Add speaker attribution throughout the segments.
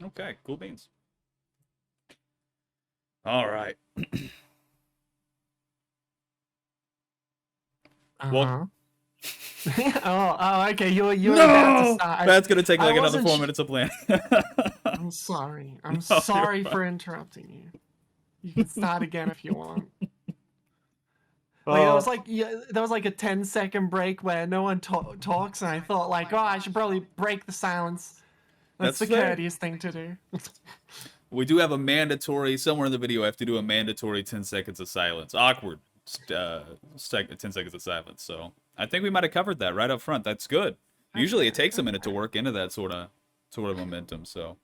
Speaker 1: Okay, cool beans. All right. Well,
Speaker 2: Uh-huh. Oh, okay. You were about to
Speaker 1: no!
Speaker 2: start.
Speaker 1: That's gonna take
Speaker 2: I
Speaker 1: like another
Speaker 2: wasn't.
Speaker 1: 4 minutes of planning.
Speaker 2: I'm sorry. I'm
Speaker 1: No, you're
Speaker 2: sorry
Speaker 1: fine.
Speaker 2: for interrupting you. You can start again if you want. Like
Speaker 1: Uh,
Speaker 2: there was like a 10-second break where no one talks, and I thought like, oh, I should probably break the silence. That's
Speaker 1: that's
Speaker 2: the
Speaker 1: fair.
Speaker 2: courteous thing to do.
Speaker 1: We do have a mandatory, somewhere in the video, I have to do a mandatory 10 seconds of silence. Awkward 10 seconds of silence. So I think we might have covered that right up front. That's good. Usually it
Speaker 2: Okay.
Speaker 1: takes a minute to work into that sort of momentum. So,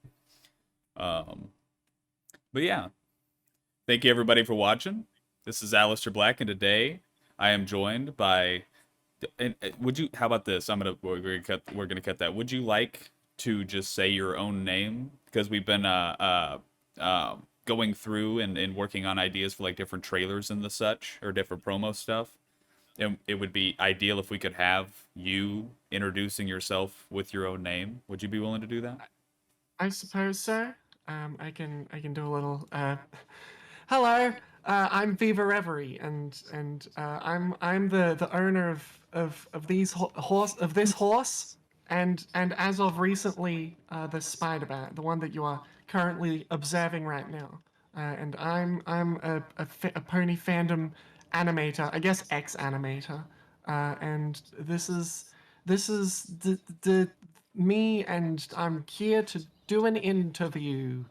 Speaker 1: um, but yeah, thank you everybody for watching. This is Allyster Black, and today I am joined by. And how about this? We're gonna cut that. Would you like to just say your own name, because we've been going through and working on ideas for like different trailers and the such, or different promo stuff. And it would be ideal if we could have you introducing yourself with your own name. Would you be willing to do that?
Speaker 2: I suppose so. I can do a little. Hello. I'm Viva Reverie, and I'm the owner of these this horse, and as of recently, the SpiderBat, the one that you are currently observing right now. And I'm a pony fandom animator, I guess ex-animator, and this is the me, and I'm here to do an interview.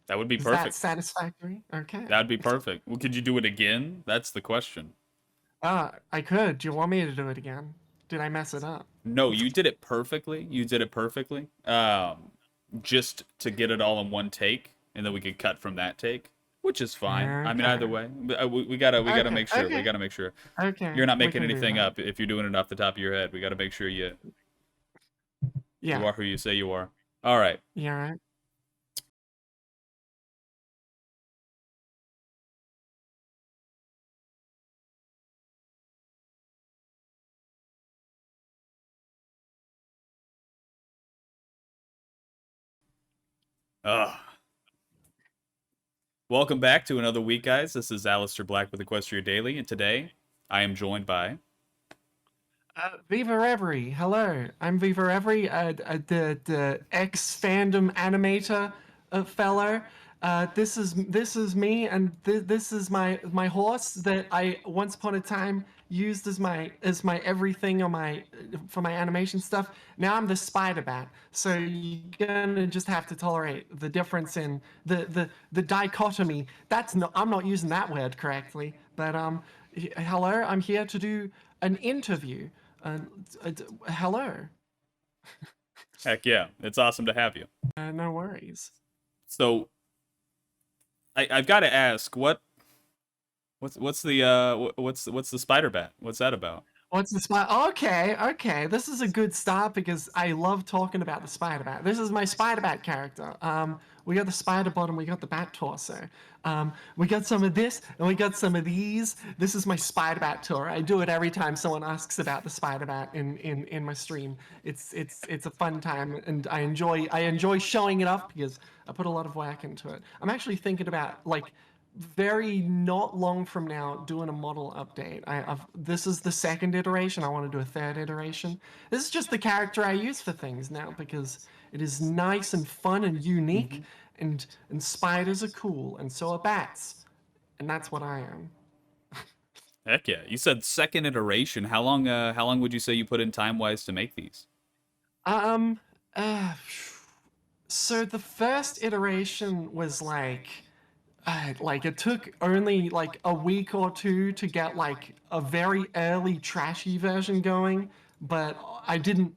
Speaker 1: That would be
Speaker 2: Is that
Speaker 1: perfect.
Speaker 2: satisfactory? Okay.
Speaker 1: That would be perfect. Well, could you do it again? That's the question.
Speaker 2: I could. Do you want me to do it again? Did I mess it up?
Speaker 1: No, you did it perfectly. You did it perfectly. Just to get it all in one take, and then we could cut from that take, which is fine. I mean, either
Speaker 2: Okay.
Speaker 1: way, we gotta
Speaker 2: Okay.
Speaker 1: make sure. We
Speaker 2: Okay.
Speaker 1: gotta make sure
Speaker 2: Okay.
Speaker 1: you're not
Speaker 2: We
Speaker 1: making
Speaker 2: can do
Speaker 1: anything
Speaker 2: that.
Speaker 1: up. If you're doing it off the top of your head, we gotta make sure you
Speaker 2: Yeah.
Speaker 1: are who you say you are. All right.
Speaker 2: Yeah. Right.
Speaker 1: Ugh. Welcome back to another week, guys. This is Allyster Black with Equestria Daily, and today I am joined by.
Speaker 2: Viva Reverie. Hello. I'm Viva Reverie, the ex fandom animator fellow. This is me, and this is my horse that I once upon a time used as my everything on my for my animation stuff. Now I'm the SpiderBat, so you're gonna just have to tolerate the difference in the dichotomy. I'm not using that word correctly, but hello. I'm here to do an interview. Uh, Hello.
Speaker 1: Heck yeah, it's awesome to have you.
Speaker 2: No worries.
Speaker 1: So I've got to ask, what's the spider bat? What's that about?
Speaker 2: What's the spider? Okay, okay. This is a good start because I love talking about the spider bat. This is my spider bat character. We got the spider bottom, we got the bat torso. We got some of this, and we got some of these. This is my spider bat tour. I do it every time someone asks about the spider bat in my stream. It's a fun time, and I enjoy showing it off because I put a lot of work into it. I'm actually thinking about like very not long from now doing a model update. This is the second iteration. I want to do a third iteration. This is just the character I use for things now because it is nice and fun and unique, and spiders are cool, and so are bats, and that's what I am.
Speaker 1: Heck yeah! You said second iteration. How long would you say you put in time wise to make these?
Speaker 2: Um, uh, so the first iteration was like it took only like a week or two to get like a very early trashy version going, but I didn't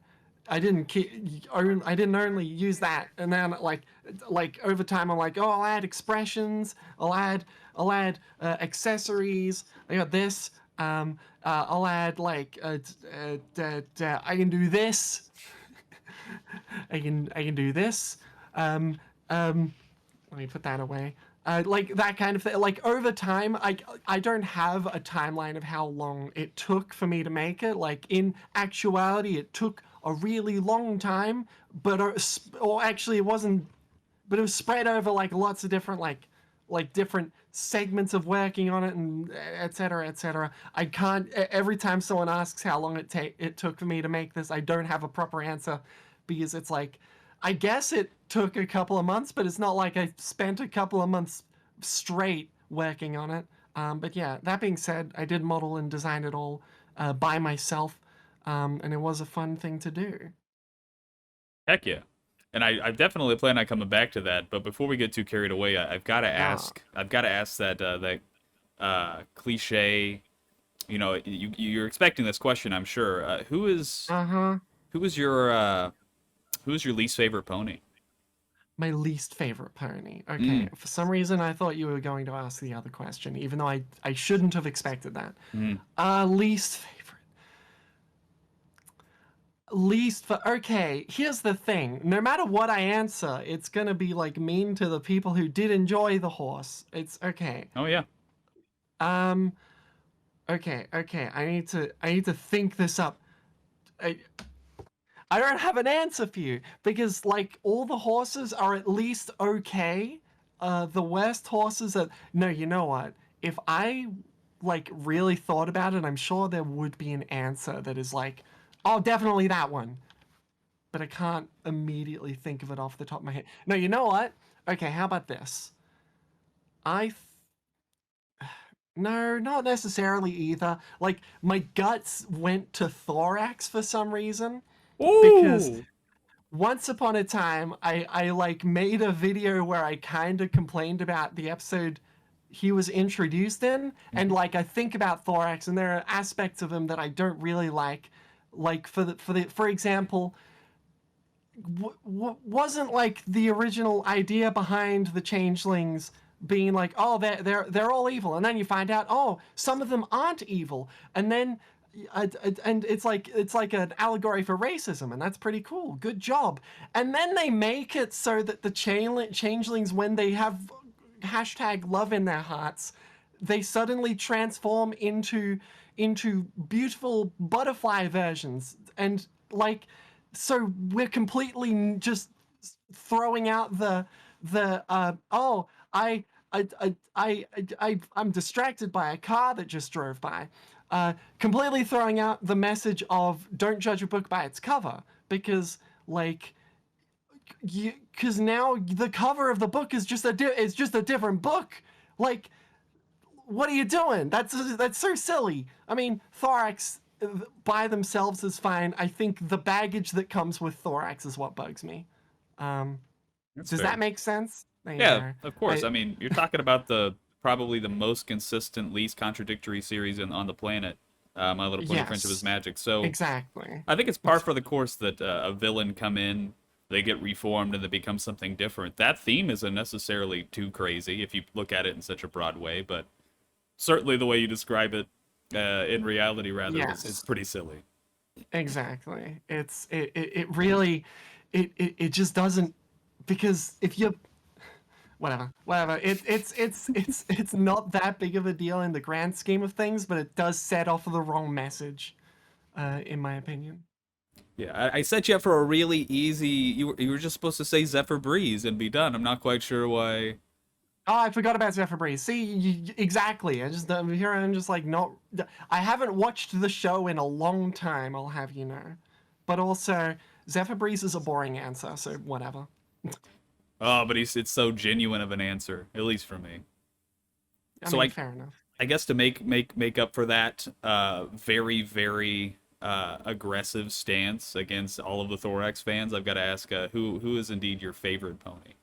Speaker 2: only use that, and then like over time I'm like, oh, I'll add expressions, I'll add accessories. I got this. I'll add like I can do this. I can do this. Um, um, Let me put that away. Like that kind of thing. Like over time, I don't have a timeline of how long it took for me to make it. Like in actuality, it took a really long time, but or actually it wasn't, but it was spread over like lots of different like different segments of working on it, and et cetera, et cetera. I can't. Every time someone asks how long it took for me to make this, I don't have a proper answer, because it's like, I guess it took a couple of months, but it's not like I spent a couple of months straight working on it. But yeah, that being said, I did model and design it all by myself, and it was a fun thing to do.
Speaker 1: Heck yeah. And I definitely plan on coming back to that. But before we get too carried away, I've got to
Speaker 2: Yeah.
Speaker 1: ask. I've got to ask that cliche. You know, you're expecting this question, I'm sure.
Speaker 2: Uh huh.
Speaker 1: Who is your least favorite pony?
Speaker 2: My least favorite pony. Okay,
Speaker 1: Mm,
Speaker 2: for some reason I thought you were going to ask the other question, even though I shouldn't have expected that.
Speaker 1: mm.
Speaker 2: Least favorite. Least for okay, here's the thing. No matter what I answer, it's gonna be like mean to the people who did enjoy the horse. It's okay.
Speaker 1: Oh yeah.
Speaker 2: Um okay. I need to think this up. I, I don't have an answer for you, because like all the horses are at least okay. The worst horses are no. You know what? If I like really thought about it, I'm sure there would be an answer that is like, oh, definitely that one. But I can't immediately think of it off the top of my head. No, you know what? Okay, how about this? I th- no, not necessarily either. Like my guts went to thorax for some reason, because
Speaker 1: Ooh.
Speaker 2: once upon a time, I like made a video where I kind of complained about the episode he was introduced in, and
Speaker 1: Mhm.
Speaker 2: like I think about Thorax, and there are aspects of him that I don't really like for example, wasn't like the original idea behind the changelings being like, oh, they're all evil, and then you find out, oh, some of them aren't evil, and then and it's like an allegory for racism, and that's pretty cool. Good job. And then they make it so that the changelings, when they have hashtag love in their hearts, they suddenly transform into beautiful butterfly versions, and like, so we're completely just throwing out the oh, I'm distracted by a car that just drove by. Completely throwing out the message of don't judge a book by its cover, because like, because now the cover of the book is just a different book. Like, what are you doing? That's so silly. I mean, thorax by themselves is fine. I think the baggage that comes with thorax is what bugs me. Um,
Speaker 1: That's
Speaker 2: does that
Speaker 1: fair.
Speaker 2: make sense? There you
Speaker 1: Yeah,
Speaker 2: go.
Speaker 1: of course.
Speaker 2: I
Speaker 1: I mean, you're talking about the probably the most consistent, least contradictory series on the planet. My Little Pony: Friendship is
Speaker 2: Yes,
Speaker 1: Magic. So
Speaker 2: exactly.
Speaker 1: I think it's par for the course that a villain come in, they get reformed, and they become something different. That theme isn't necessarily too crazy if you look at it in such a broad way, but certainly the way you describe it, in reality, rather, is
Speaker 2: Yes,
Speaker 1: pretty silly.
Speaker 2: exactly. It really, it just doesn't, because if you whatever. It's not that big of a deal in the grand scheme of things, but it does set off the wrong message, in my opinion.
Speaker 1: Yeah, I set you up for a really easy. You were just supposed to say Zephyr Breeze and be done. I'm not quite sure why.
Speaker 2: Oh, I forgot about Zephyr Breeze. See, exactly. I just here I'm just like not. I haven't watched the show in a long time. I'll have you know, but also Zephyr Breeze is a boring answer, so whatever.
Speaker 1: Oh, but it's so genuine of an answer, at least for me.
Speaker 2: I
Speaker 1: So
Speaker 2: mean, fair enough.
Speaker 1: I guess to make up for that very aggressive stance against all of the Thorax fans, I've got to ask who is indeed your favorite pony?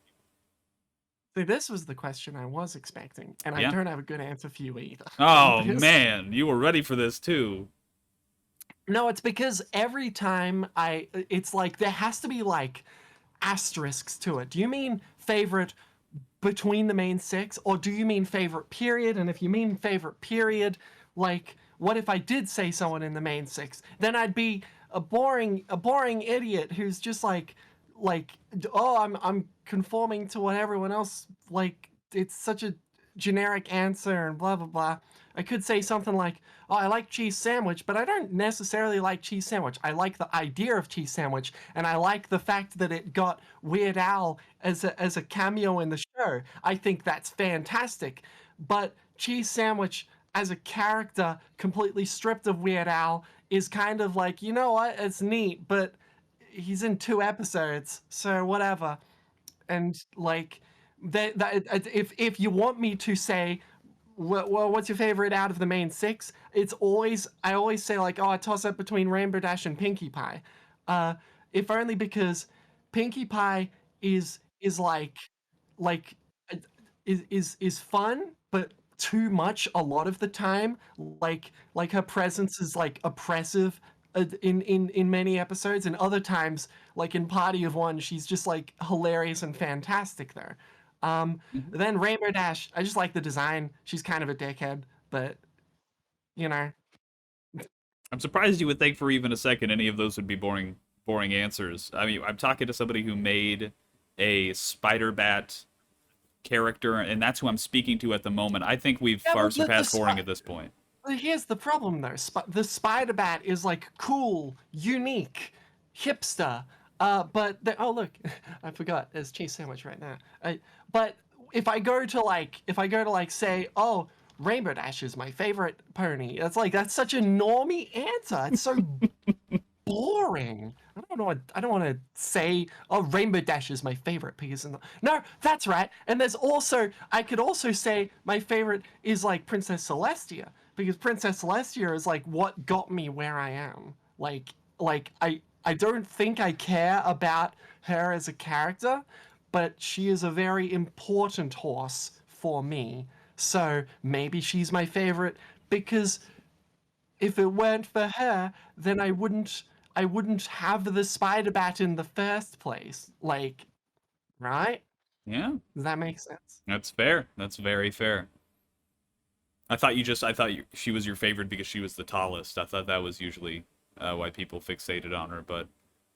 Speaker 2: See, this was the question I was expecting, and I
Speaker 1: Yeah.
Speaker 2: don't have a good answer for you either.
Speaker 1: Oh
Speaker 2: Because
Speaker 1: man, you were ready for this too.
Speaker 2: no, it's because every time it's like there has to be like asterisks to it. Do you mean favorite between the main six, or do you mean favorite period? And if you mean favorite period, like, what if I did say someone in the main six? Then I'd be a boring idiot who's just like, oh, I'm conforming to what everyone else like. It's such a generic answer and blah blah blah. I could say something like, "Oh, I like cheese sandwich, but I don't necessarily like cheese sandwich. I like the idea of cheese sandwich, and I like the fact that it got Weird Al as a cameo in the show. I think that's fantastic." But cheese sandwich as a character, completely stripped of Weird Al, is kind of like, you know what? It's neat, but he's in 2 episodes, so whatever. And like that if you want me to say what's your favorite out of the main 6, it's always I always say like, oh, I toss up between Rainbow Dash and Pinkie Pie, uh if only because Pinkie Pie is like uh, is fun, but too much a lot of the time. Like her presence is like oppressive in many episodes, and other times, like in Party of One, she's just like hilarious and fantastic there.
Speaker 1: Mhm.
Speaker 2: Then Rainbow Dash, I just like the design. She's kind of a dickhead, but you know.
Speaker 1: I'm surprised you would think for even a second any of those would be boring answers. I mean, I'm talking to somebody who made a SpiderBat character, and that's who I'm speaking to at the moment. I think we've
Speaker 2: Yeah,
Speaker 1: far
Speaker 2: but
Speaker 1: surpassed boring at this point.
Speaker 2: here's the problem though. The Spider-Bat is like cool, unique, hipster. Oh look, I forgot. There's cheese sandwich right now. But if I go to like say, oh, Rainbow Dash is my favorite pony. That's such a normie answer. It's so boring. I don't want to say, oh, Rainbow Dash is my favorite because no, that's right. And there's also I could also say my favorite is like Princess Celestia, because Princess Celestia is like what got me where I am. I don't think I care about her as a character, but she is a very important horse for me. So maybe she's my favorite because if it weren't for her, then I wouldn't have the spider bat in the first place. Like, right?
Speaker 1: Yeah,
Speaker 2: Does that make sense?
Speaker 1: that's fair. That's very fair. I thought she was your favorite because she was the tallest. I thought that was usually why people fixated on her, but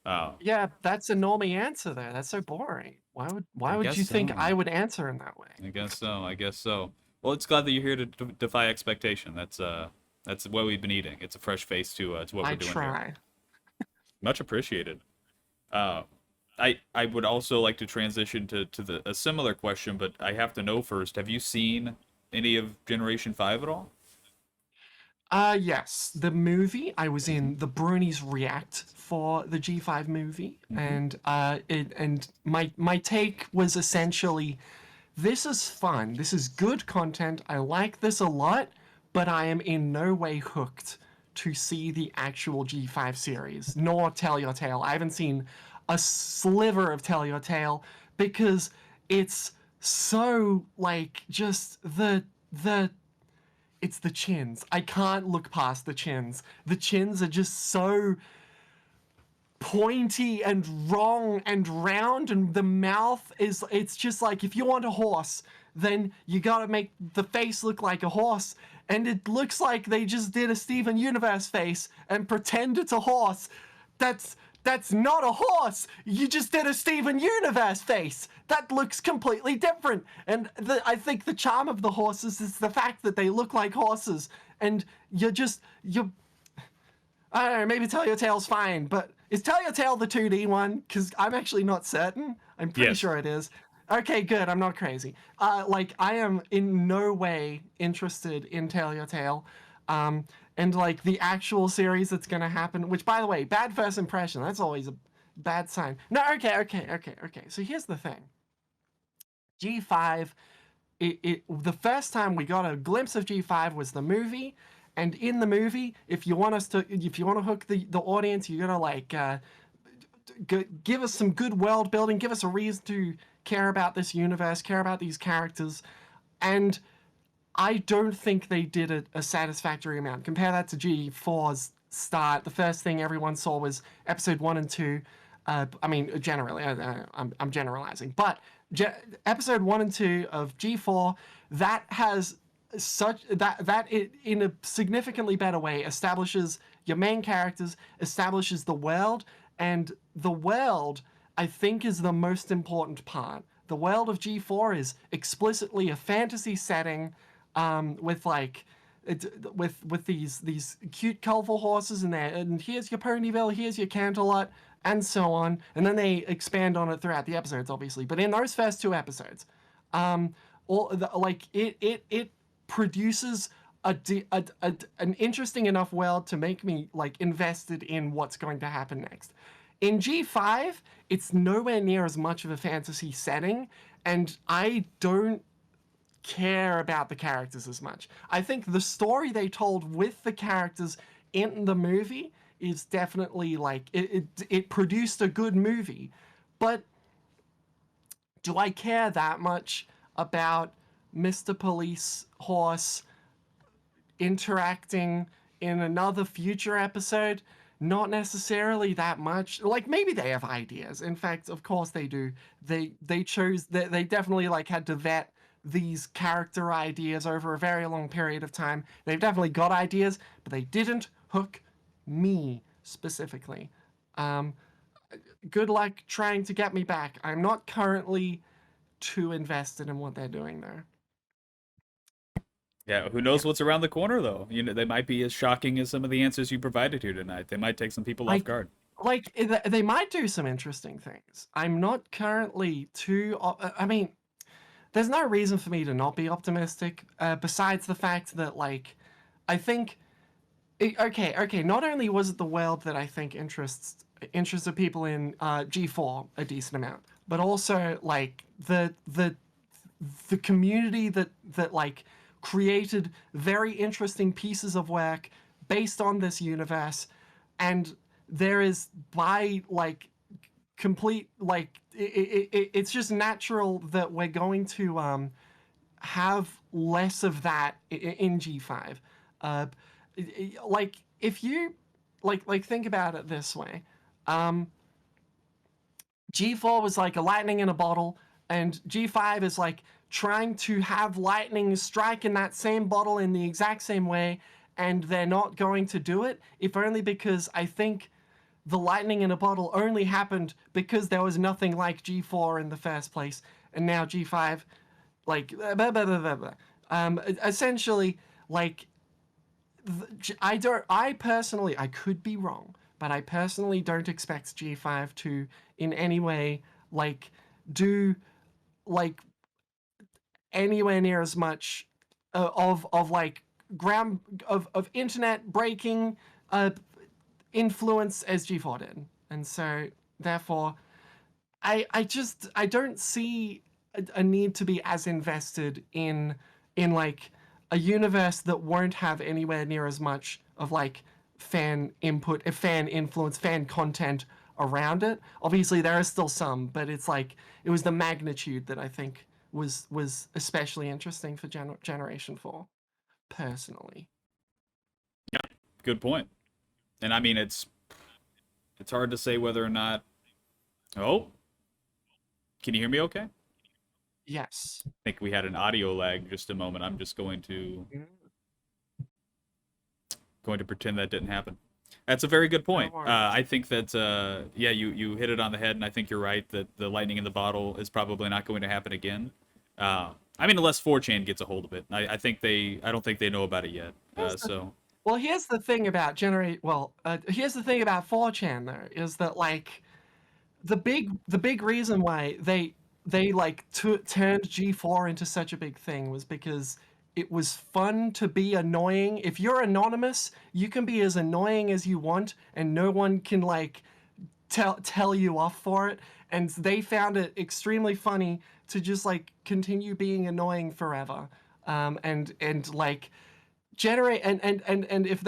Speaker 1: uh,
Speaker 2: Yeah, that's a normie answer there. That's so boring.
Speaker 1: I
Speaker 2: Why would
Speaker 1: guess
Speaker 2: you think
Speaker 1: so.
Speaker 2: I would answer in that way?
Speaker 1: I guess so. I guess so. Well, it's glad that you're here to defy expectation. That's what we've been eating. It's a fresh face to what
Speaker 2: I
Speaker 1: we're doing here.
Speaker 2: try.
Speaker 1: Much appreciated. Uh, I would also like to transition to a similar question, but I have to know first. Have you seen any of Generation 5 at all?
Speaker 2: Yes, the movie. I was
Speaker 1: Hmm.
Speaker 2: in the Bronies React for the G5 movie,
Speaker 1: Hmm.
Speaker 2: and my take was essentially, this is fun. This is good content. I like this a lot, but I am in no way hooked to see the actual G5 series, nor Tell Your Tale. I haven't seen a sliver of Tell Your Tale because it's so like just the it's the chins. I can't look past the chins. The chins are just so pointy and wrong and round, and the mouth is, it's just like, if you want a horse, then you gotta make the face look like a horse, and it looks like they just did a Steven Universe face and pretend it's a horse. That's not a horse. You just did a Steven Universe face. That looks completely different. And I think the charm of the horses is the fact that they look like horses, and you're I don't know, maybe Tell Your Tale's fine, but is Tell Your Tale the 2D one? Because I'm actually not certain. I'm pretty
Speaker 1: Yes.
Speaker 2: sure it is. Okay, good. I'm not crazy. Like, I am in no way interested in Tell Your Tale. Um, and, like, the actual series that's going to happen, which, by the way, bad first impression. That's always a bad sign. No, okay. So here's the thing G5, the first time we got a glimpse of G5 was the movie, and in the movie, if you want to hook the audience, you gotta like give us some good world building, give us a reason to care about this universe, care about these characters, and I don't think they did a satisfactory amount. Compare that to G4's start. The first thing everyone saw was episode 1 and 2. I mean, generally, I'm generalizing, but ge- episode 1 and 2 of G4, that has that it in a significantly better way establishes your main characters, establishes the world, and the world, I think, is the most important part. The world of G4 is explicitly a fantasy setting, with like with these cute colorful horses in there, and here's your Ponyville, here's your Canterlot, and so on, and then they expand on it throughout the episodes, obviously. But in those first 2 episodes, it produces an interesting enough world to make me like invested in what's going to happen next. In G5, it's nowhere near as much of a fantasy setting, and I don't care about the characters as much. I think the story they told with the characters in the movie is definitely like it produced a good movie, but do I care that much about Mr. Police Horse interacting in another future episode? Not necessarily that much. Like, maybe they have ideas. In fact, of course they do. They definitely like had to vet these character ideas over a very long period of time. They've definitely got ideas, but they didn't hook me specifically. Good luck trying to get me back. I'm not currently too invested in what they're doing there.
Speaker 1: Yeah, who knows what's around the corner though? You know, they might be as shocking as some of the answers you provided here tonight. They might take some people off guard.
Speaker 2: Like, they might do some interesting things. I'm not currently too. I mean, there's no reason for me to not be optimistic. Besides the fact that, like, I think. Okay. Not only was it the world that I think interested people in G4 a decent amount, but also like the community that like created very interesting pieces of work based on this universe, and there is by like complete like it's just natural that we're going to have less of that in G5. Like if you like think about it this way, G4 was like a lightning in a bottle, and G5 is like trying to have lightning strike in that same bottle in the exact same way, and they're not going to do it, if only because I think the lightning in a bottle only happened because there was nothing like G4 in the first place, and now G5, like, essentially, like, I personally, I could be wrong, but I personally don't expect G5 to in any way like do like anywhere near as much of like ground of internet breaking influence as G4 did, and so therefore I don't see a need to be as invested in like a universe that won't have anywhere near as much of like fan input, fan influence, fan content around it. Obviously there is still some, but it's like it was the magnitude that I think was especially interesting for Generation 4 personally.
Speaker 1: Yeah, good point. And I mean, it's hard to say whether or not. Oh, can you hear me? Okay.
Speaker 2: Yes.
Speaker 1: I think we had an audio lag just a moment. I'm just going to pretend that didn't happen. That's a very good point. I think that yeah, you hit it on the head, and I think you're right that the lightning in the bottle is probably not going to happen again. I mean, unless 4chan gets a hold of it. I don't think they know about it yet.
Speaker 2: Well, here's the thing about here's the thing about 4chan though, is that like the big reason why they like turned G4 into such a big thing was because it was fun to be annoying. If you're anonymous, you can be as annoying as you want, and no one can like tell you off for it. And they found it extremely funny to just like continue being annoying forever, and like generate and if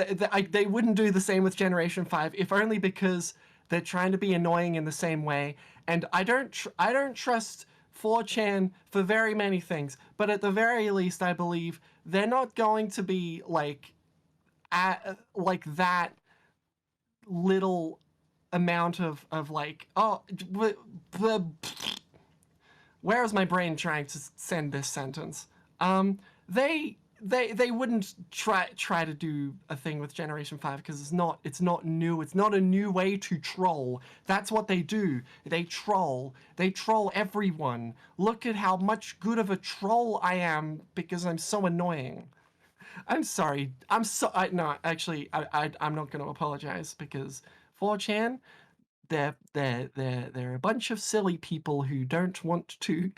Speaker 2: they wouldn't do the same with Generation 5, if only because they're trying to be annoying in the same way. And I don't trust 4chan for very many things, but at the very least, I believe they're not going to be like like that little amount of like, oh, where is my brain trying to send this sentence? They wouldn't try to do a thing with Generation 5 because it's not new. It's not a new way to troll. That's what they do. They troll everyone. Look at how much good of a troll I am because I'm so annoying. I'm sorry. No, actually, I'm not going to apologize because 4chan, they're a bunch of silly people who don't want to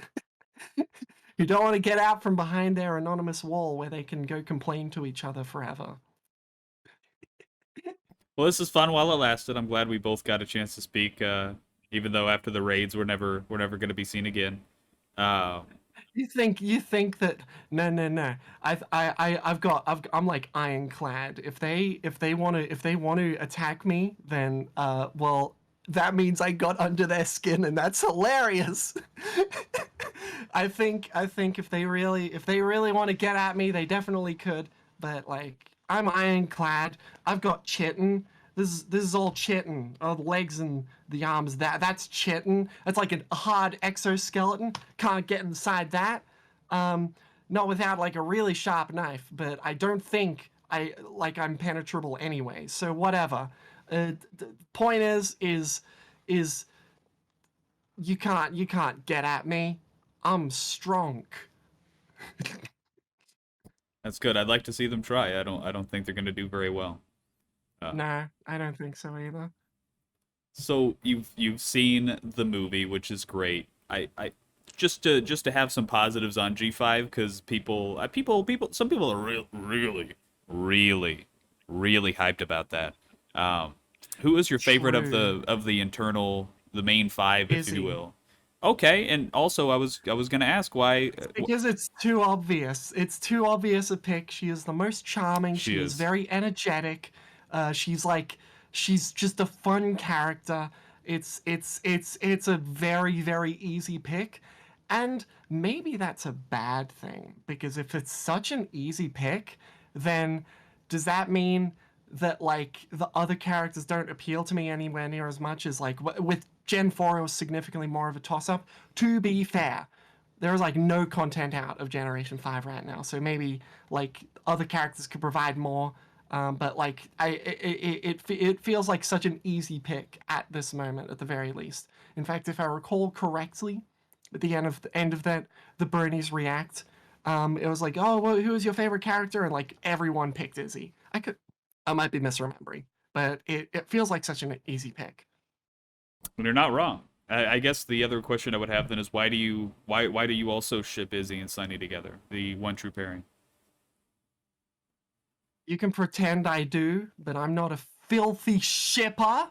Speaker 2: who don't want to get out from behind their anonymous wall where they can go complain to each other forever.
Speaker 1: Well, this is fun while it lasted. I'm glad we both got a chance to speak, even though after the raids we're never going to be seen again. Uh,
Speaker 2: You think that no. I'm like Ironclad. If they want to attack me, then well, that means I got under their skin, and that's hilarious. I think if they really want to get at me, they definitely could. But like I'm Ironclad. I've got chitin. This is all chitin. Oh, the legs and the arms. That's chitin. That's like a hard exoskeleton. Can't get inside that. Um, Not without like a really sharp knife. But I don't think I'm penetrable anyway. So whatever. The point is you can't get at me. I'm strong.
Speaker 1: that's good. I'd like to see them try. I don't think they're going to do very well. Uh,
Speaker 2: No, I don't think so either.
Speaker 1: so you've seen the movie, which is great. I just to have some positives on G5 because some people are really hyped about that. Um, who is your favorite of
Speaker 2: True.
Speaker 1: the main five, if you
Speaker 2: Izzy.
Speaker 1: will? Okay, and also I was gonna ask why
Speaker 2: Because it's too obvious. It's too obvious a pick. She is the most charming.
Speaker 1: she
Speaker 2: She is
Speaker 1: is.
Speaker 2: very energetic. She's like, she's just a fun character. It's a very, very easy pick. And maybe that's a bad thing because if it's such an easy pick, then does that mean that like the other characters don't appeal to me anywhere near as much as like with Gen 4 it was significantly more of a toss up. To be fair, there's like no content out of Generation 5 right now, so maybe like other characters could provide more. But like it feels like such an easy pick at this moment, at the very least. In fact, if I recall correctly, at the end of that, the Bernies react. It was like, oh, well, who is your favorite character? And like everyone picked Izzy. I might be misremembering, but it feels like such an easy pick.
Speaker 1: And you're not wrong. I guess the other question I would have then is why do you also ship Izzy and Sunny together, the one true pairing?
Speaker 2: You can pretend I do, but I'm not a filthy shipper.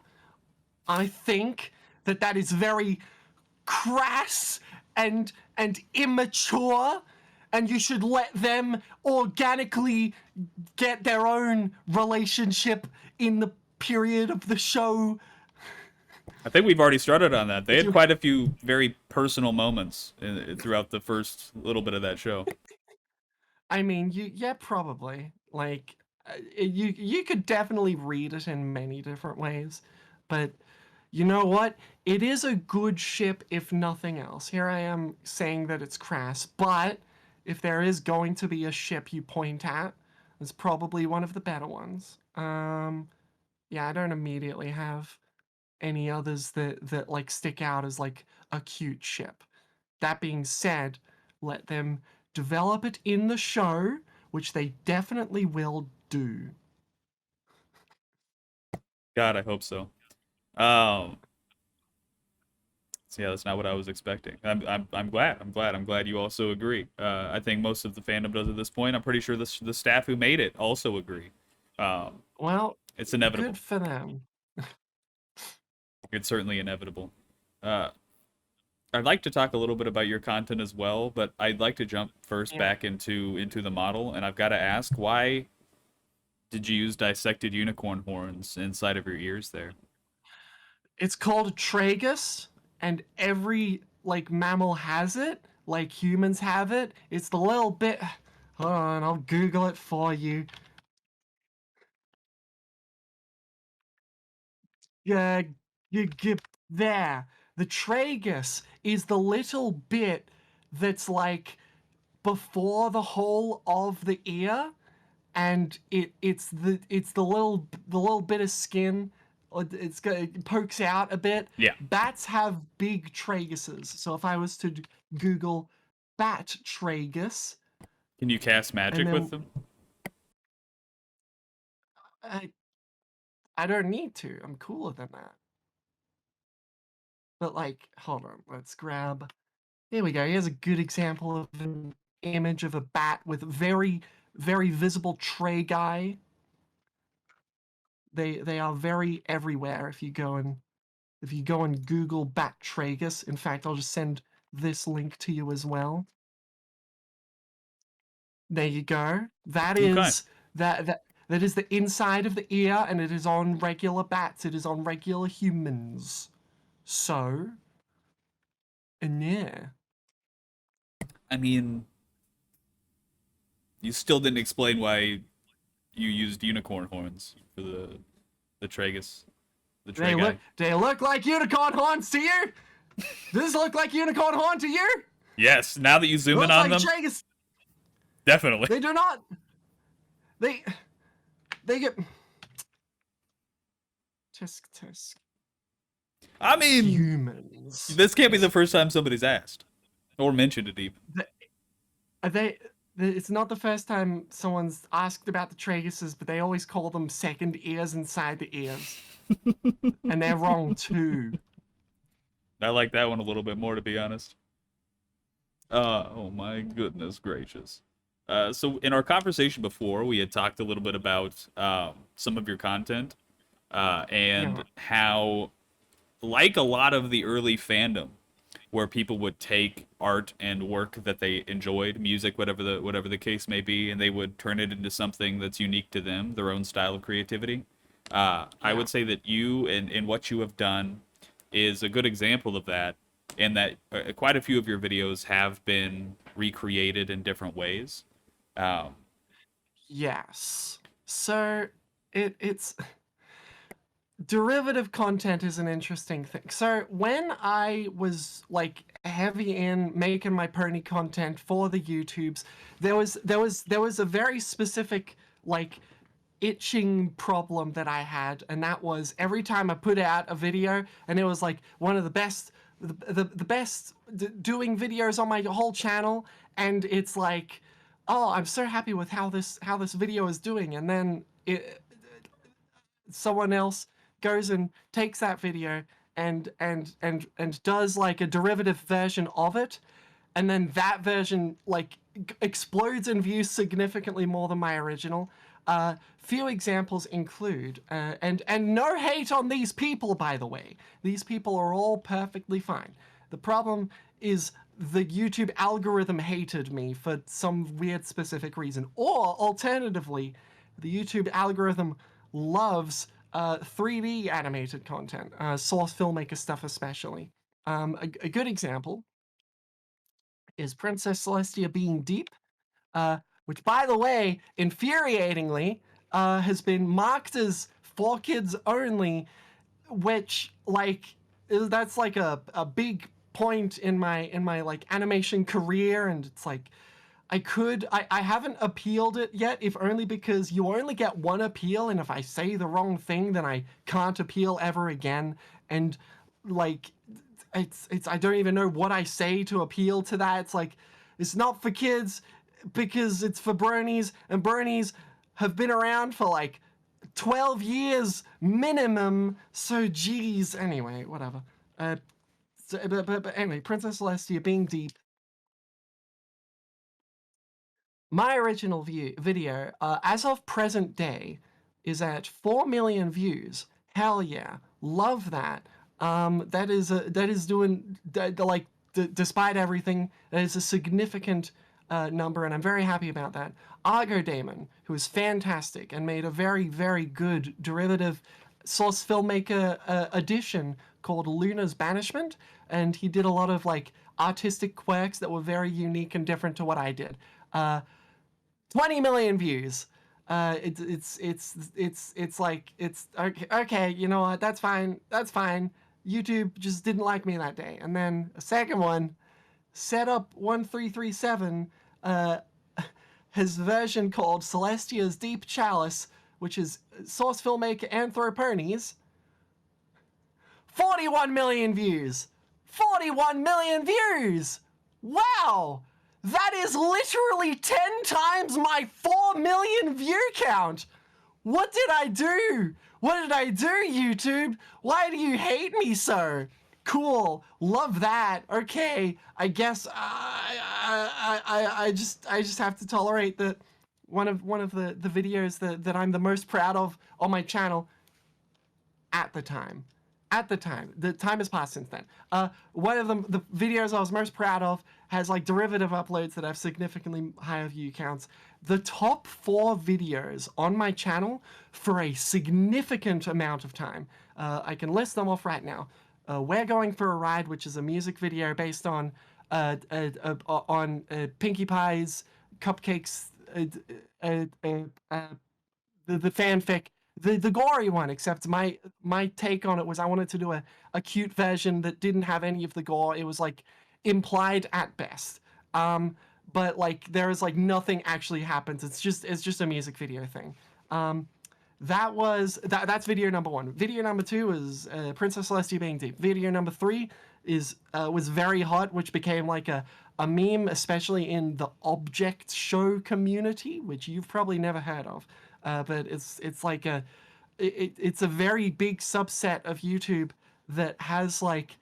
Speaker 2: I think that is very crass and immature, and you should let them organically get their own relationship in the period of the show
Speaker 1: I think we've already started on that. They
Speaker 2: that
Speaker 1: had
Speaker 2: you.
Speaker 1: quite a few very personal moments throughout the first little bit of that show.
Speaker 2: I mean, yeah, probably. Like, you could definitely read it in many different ways, but you know what? It is a good ship, if nothing else. Here I am saying that it's crass, but if there is going to be a ship you point at, it's probably one of the better ones. Yeah, I don't immediately have any others that like stick out as like a cute ship. That being said, let them develop it in the show, which they definitely will do.
Speaker 1: God, I hope so. Um, so yeah, that's not what I was expecting. I'm glad. I'm glad you also agree. I think most of the fandom does at this point. I'm pretty sure the staff who made it also agree. Um,
Speaker 2: Well,
Speaker 1: it's
Speaker 2: good
Speaker 1: inevitable.
Speaker 2: for them.
Speaker 1: It's certainly inevitable. Uh, I'd like to talk a little bit about your content as well, but I'd like to jump first
Speaker 2: Yeah.
Speaker 1: back into the model, and I've got to ask, why did you use dissected unicorn horns inside of your ears there?
Speaker 2: It's called a tragus, and every like mammal has it, like humans have it. It's the little bit. Hold on, I'll Google it for you. Yeah, you get there. The tragus is the little bit that's like before the whole of the ear, and it's the little bit of skin. It pokes out a bit.
Speaker 1: Yeah.
Speaker 2: Bats have big traguses, so if I was to Google bat tragus
Speaker 1: Can you cast
Speaker 2: and
Speaker 1: magic with
Speaker 2: then
Speaker 1: them?
Speaker 2: I I don't need to. I'm cooler than that. But like, hold on, let's grab. Here we go. Here's a good example of an image of a bat with very, very visible tray guy. They are very everywhere if you go and Google bat tragus. In fact, I'll just send this link to you as well. There you go. That
Speaker 1: Okay.
Speaker 2: is that is the inside of the ear, and it is on regular bats. It is on regular humans. So, and yeah.
Speaker 1: I mean, you still didn't explain why you used unicorn horns for the tragus, the tray guy.
Speaker 2: They look like unicorn horns to you? Does this look like unicorn horn to you?
Speaker 1: Yes. Now that you zoom in
Speaker 2: Looks
Speaker 1: on
Speaker 2: like
Speaker 1: them,
Speaker 2: tragus.
Speaker 1: definitely.
Speaker 2: They do not. They get tisk.
Speaker 1: I mean,
Speaker 2: Humans.
Speaker 1: this can't be the first time somebody's asked or mentioned it even.
Speaker 2: It's not the first time someone's asked about the traguses, but they always call them second ears inside the ears. And they're wrong too.
Speaker 1: I like that one a little bit more, to be honest. Oh my goodness gracious. So in our conversation before, we had talked a little bit about some of your content and
Speaker 2: Yeah.
Speaker 1: how, like a lot of the early fandom, where people would take art and work that they enjoyed, music, whatever the case may be, and they would turn it into something that's unique to them, their own style of creativity. I would say that you and what you have done is a good example of that, and that quite a few of your videos have been recreated in different ways. Um,
Speaker 2: Yes. So it's derivative content is an interesting thing. So when I was like heavy in making my pony content for the YouTubes, there was a very specific like itching problem that I had, and that was every time I put out a video and it was like one of the best the best doing videos on my whole channel, and it's like, oh, I'm so happy with how this video is doing, and then someone else goes and takes that video and does like a derivative version of it, and then that version like explodes in views significantly more than my original. Few examples include, and no hate on these people, by the way. These people are all perfectly fine. The problem is the YouTube algorithm hated me for some weird specific reason, or alternatively, the YouTube algorithm loves 3D animated content, source filmmaker stuff especially. A good example is Princess Celestia being deep, which, by the way, infuriatingly, has been marked as for kids only, which that's like a big point in my like animation career, and it's like I haven't appealed it yet, if only because you only get one appeal, and if I say the wrong thing, then I can't appeal ever again. And like it's I don't even know what I say to appeal to that. It's like it's not for kids because it's for bronies, and bronies have been around for like 12 years minimum. So geez, anyway, whatever. But anyway, Princess Celestia being deep. My original video, as of present day, is at 4 million views. Hell yeah, love that. That is doing like despite everything, that is a significant number, and I'm very happy about that. Argo Damon, who is fantastic and made a very very good derivative source filmmaker edition called Luna's Banishment, and he did a lot of like artistic quirks that were very unique and different to what I did. 20 million views. It's like it's okay. You know what? That's fine. That's fine. YouTube just didn't like me that day. And then a second one, Setup 1337, his version called Celestia's Deep Chalice, which is source filmmaker Ponies. 41 million views. 41 million views. Wow. That is literally 10 times my 4 million view count. What did I do? What did I do, YouTube? Why do you hate me so? Cool, love that. Okay, I guess I just have to tolerate that one of the videos that I'm the most proud of on my channel at the time. At the time. The time has passed since then. One of the videos I was most proud of has like derivative uploads that have significantly higher view counts. The top 4 videos on my channel for a significant amount of time. I can list them off right now. We're Going for a Ride, which is a music video based on Pinkie Pie's Cupcakes, the fanfic, the gory one, except my take on it was I wanted to do a cute version that didn't have any of the gore. It was like implied at best. But like there is like nothing actually happens. It's just a music video thing. That's video number 1. Video number 2 is Princess Celestia being deep. Video number 3 was very hot, which became like a meme, especially in the object show community, which you've probably never heard of. But it's like it's a very big subset of YouTube that has like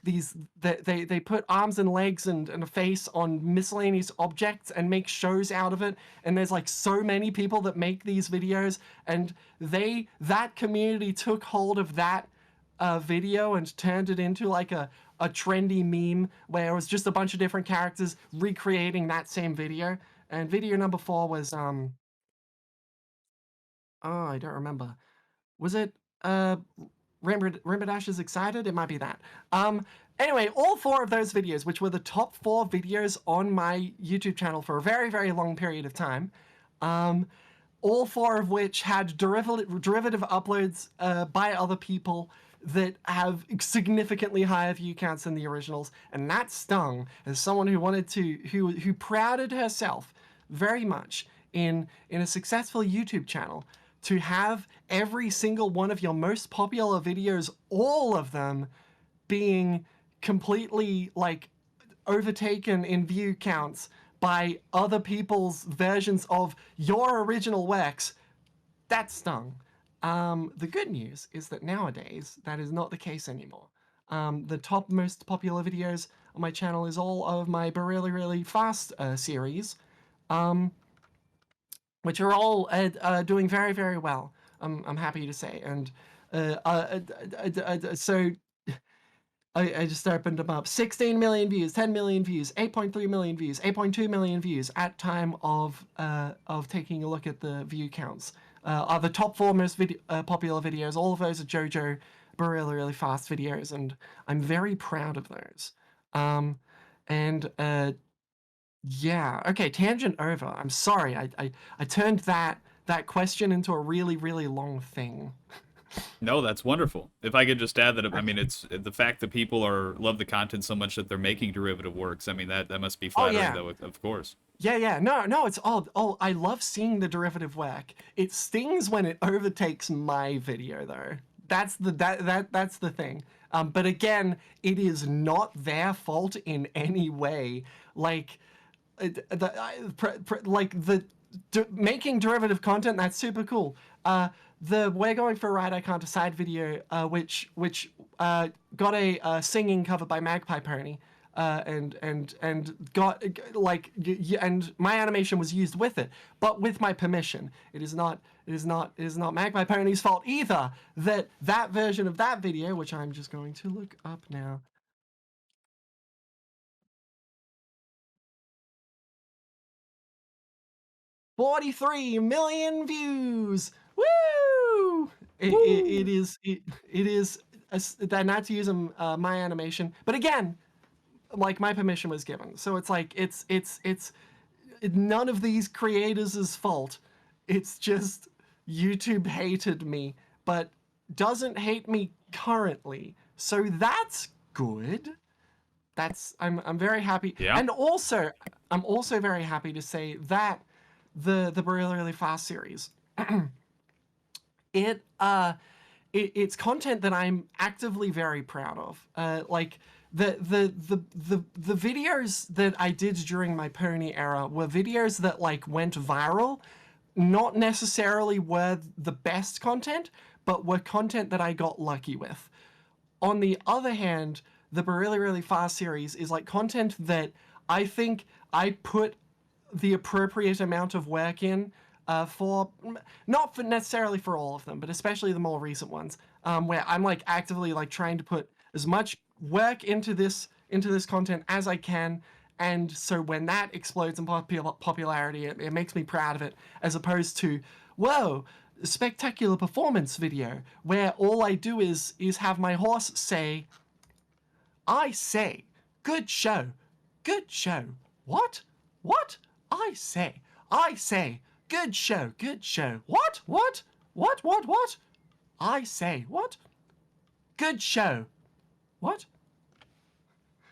Speaker 2: these that they put arms and legs and a face on miscellaneous objects and make shows out of it, and there's like so many people that make these videos, and that community took hold of that video and turned it into like a trendy meme where it was just a bunch of different characters recreating that same video. And video number 4 was oh, I don't remember. Was it Rainbow Dash is Excited? It might be that. Anyway, all 4 of those videos, which were the top 4 videos on my YouTube channel for a very, very long period of time, all 4 of which had derivative uploads by other people that have significantly higher view counts than the originals, and that stung as someone who wanted to, who prided herself very much in a successful YouTube channel, to have every single one of your most popular videos, all of them, being completely like overtaken in view counts by other people's versions of your original works, that stung. The good news is that nowadays that is not the case anymore. The top most popular videos on my channel is all of my Really Really Fast series, which are all doing very, very well. I'm happy to say. And so I just opened them up. 16 million views, 10 million views, 8.3 million views, 8.2 million views at time of taking a look at the view counts. Are the top 4 most popular videos. All of those are JoJo Really Really Fast videos, and I'm very proud of those. Yeah, okay, tangent over. I'm sorry, I turned that question into a really, really long thing.
Speaker 1: No, that's wonderful. If I could just add that, I mean, it's the fact that people love the content so much that they're making derivative works. I mean, that must be flattering, though, of course.
Speaker 2: Yeah, no, it's all. Oh, I love seeing the derivative work. It stings when it overtakes my video, though. That's the thing. But again, it is not their fault in any way. Like, making derivative content, that's super cool. The We're Going for a Ride I Can't Decide video, which got a singing cover by Magpie Pony, and got like, and my animation was used with it, but with my permission. It is not Magpie Pony's fault either that version of that video, which I'm just going to look up now. 43 million views. Woo! It is that, not to use my animation, but again, like, my permission was given. So it's like it's none of these creators' fault. It's just YouTube hated me, but doesn't hate me currently. So that's good. I'm very happy.
Speaker 1: Yeah.
Speaker 2: And also, I'm also very happy to say that the Really Really Fast series, it's content that I'm actively very proud of. Like, the videos that I did during my Pony era were videos that like went viral, not necessarily were the best content, but were content that I got lucky with. On the other hand, the Really Really Fast series is like content that I think I put the appropriate amount of work in for, not for necessarily for all of them, but especially the more recent ones, where I'm like actively like trying to put as much work into this content as I can. And so when that explodes in popularity, it makes me proud of it, as opposed to, whoa, spectacular performance video where all I do is have my horse say, I say, good show, good show. What? What? I say, good show, good show. What? What? What? What? What? I say, what? Good show. What?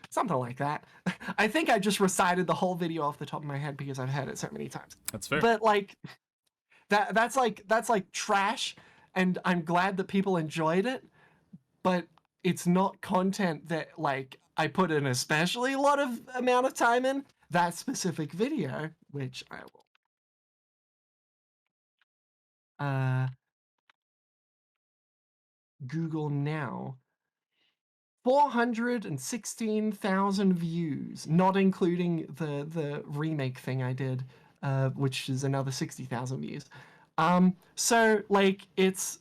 Speaker 2: Something like that. I think I just recited the whole video off the top of my head because I've heard it so many times.
Speaker 1: That's fair.
Speaker 2: But like that's like trash, and I'm glad that people enjoyed it, but it's not content that like I put an especially lot of amount of time in. That specific video, which I will Google now. 416,000 views, not including the remake thing I did, which is another 60,000 views. So like it's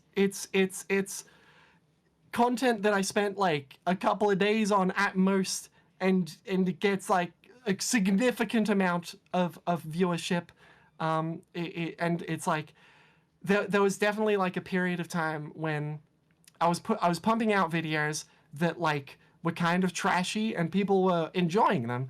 Speaker 2: content that I spent like a couple of days on at most, and it gets like a significant amount of viewership. And it's like there was definitely like a period of time when I was pumping out videos that like were kind of trashy and people were enjoying them.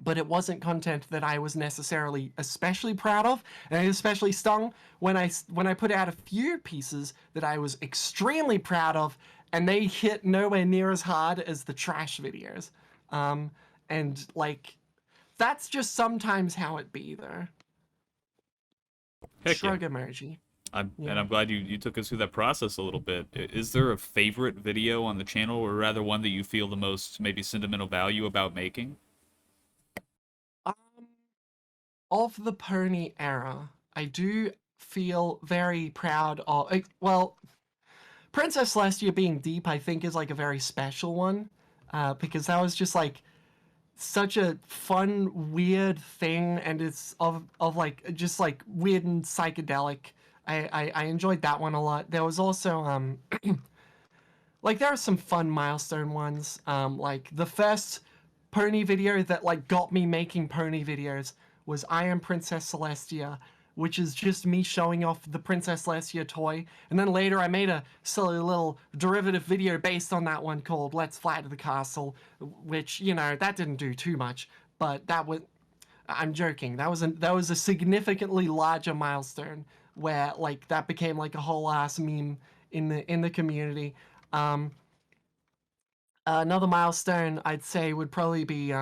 Speaker 2: But it wasn't content that I was necessarily especially proud of, and I especially stung when I put out a few pieces that I was extremely proud of, and they hit nowhere near as hard as the trash videos. And like that's just sometimes how it be though.
Speaker 1: Heck yeah.
Speaker 2: Shrug emoji.
Speaker 1: And I'm glad you took us through that process a little bit. Is there a favorite video on the channel, or rather one that you feel the most maybe sentimental value about making?
Speaker 2: Of the pony era, I do feel very proud of. Well, Princess Celestia being deep, I think, is like a very special one, because that was just like such a fun, weird thing, and it's of like just like weird and psychedelic. I enjoyed that one a lot. There was also like there are some fun milestone ones. Like the first pony video that like got me making pony videos was I Am Princess Celestia, which is just me showing off the Princess Celestia toy. And then later I made a silly little derivative video based on that one called Let's Fly to the Castle, which, you know, that didn't do too much, but that was, I'm joking. That was a significantly larger milestone where like that became like a whole ass meme in the community. Another milestone I'd say would probably be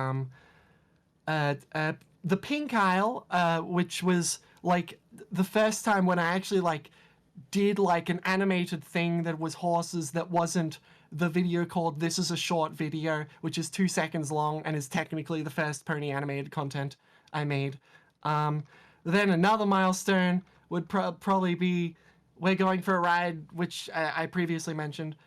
Speaker 2: the Pink Isle, which was like the first time when I actually like did like an animated thing that was horses that wasn't the video called This Is a Short Video, which is 2 seconds long and is technically the first pony animated content I made. Then another milestone would probably be We're Going for a Ride, which I previously mentioned.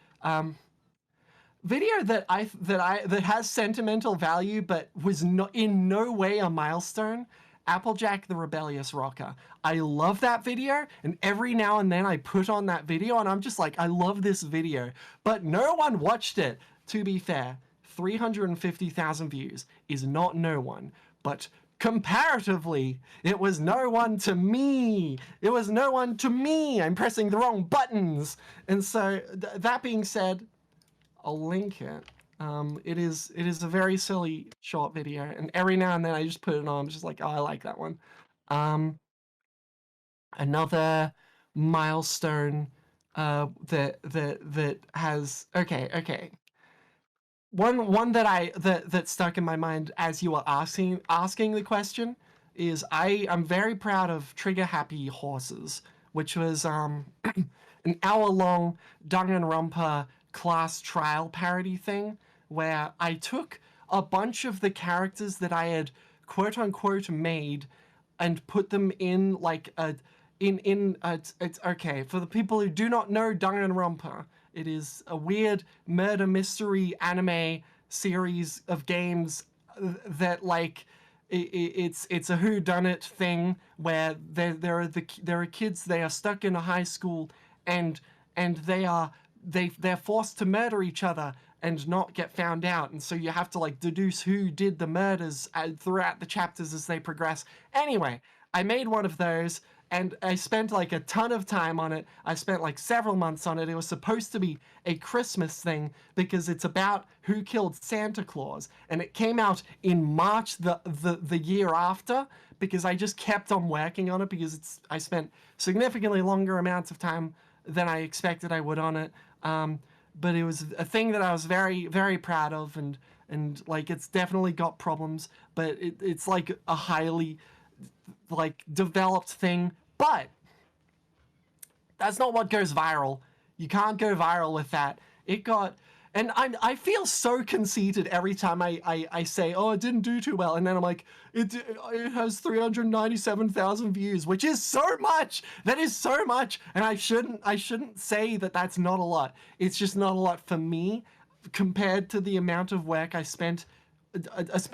Speaker 2: Video that has sentimental value but was in no way a milestone. Applejack the Rebellious Rocker. I love that video, and every now and then I put on that video and I'm just like, I love this video, but no one watched it. To be fair, 350,000 views is not no one, but comparatively, it was no one to me. It was no one to me. I'm pressing the wrong buttons. And so that being said, I'll link it. It is a very silly short video, and every now and then I just put it on. I'm just like, oh, I like that one. Another milestone that has okay. One that stuck in my mind as you were asking the question is I'm very proud of Trigger Happy Horses, which was an hour-long Danganronpa class trial parody thing where I took a bunch of the characters that I had quote-unquote made put them in like a it's okay for the people who do not know Danganronpa. It is a weird murder mystery anime series of games that like it's a whodunit thing where there are kids, they are stuck in a high school, and they're forced to murder each other and not get found out, and so you have to like deduce who did the murders throughout the chapters as they progress. Anyway, I made one of those and I spent like a ton of time on it. I spent like several months on it. It was supposed to be a Christmas thing because it's about who killed Santa Claus, and it came out in March the year after, because I just kept on working on it because I spent significantly longer amounts of time than I expected I would on it. But it was a thing that I was very, very proud of, and like it's definitely got problems, but it's like a highly like developed thing. But that's not what goes viral. You can't go viral with that. It got, and I feel so conceited every time I say, oh, it didn't do too well, and then I'm like, it has 397,000 views, which is so much. That is so much, and I shouldn't say that that's not a lot. It's just not a lot for me compared to the amount of work I spent,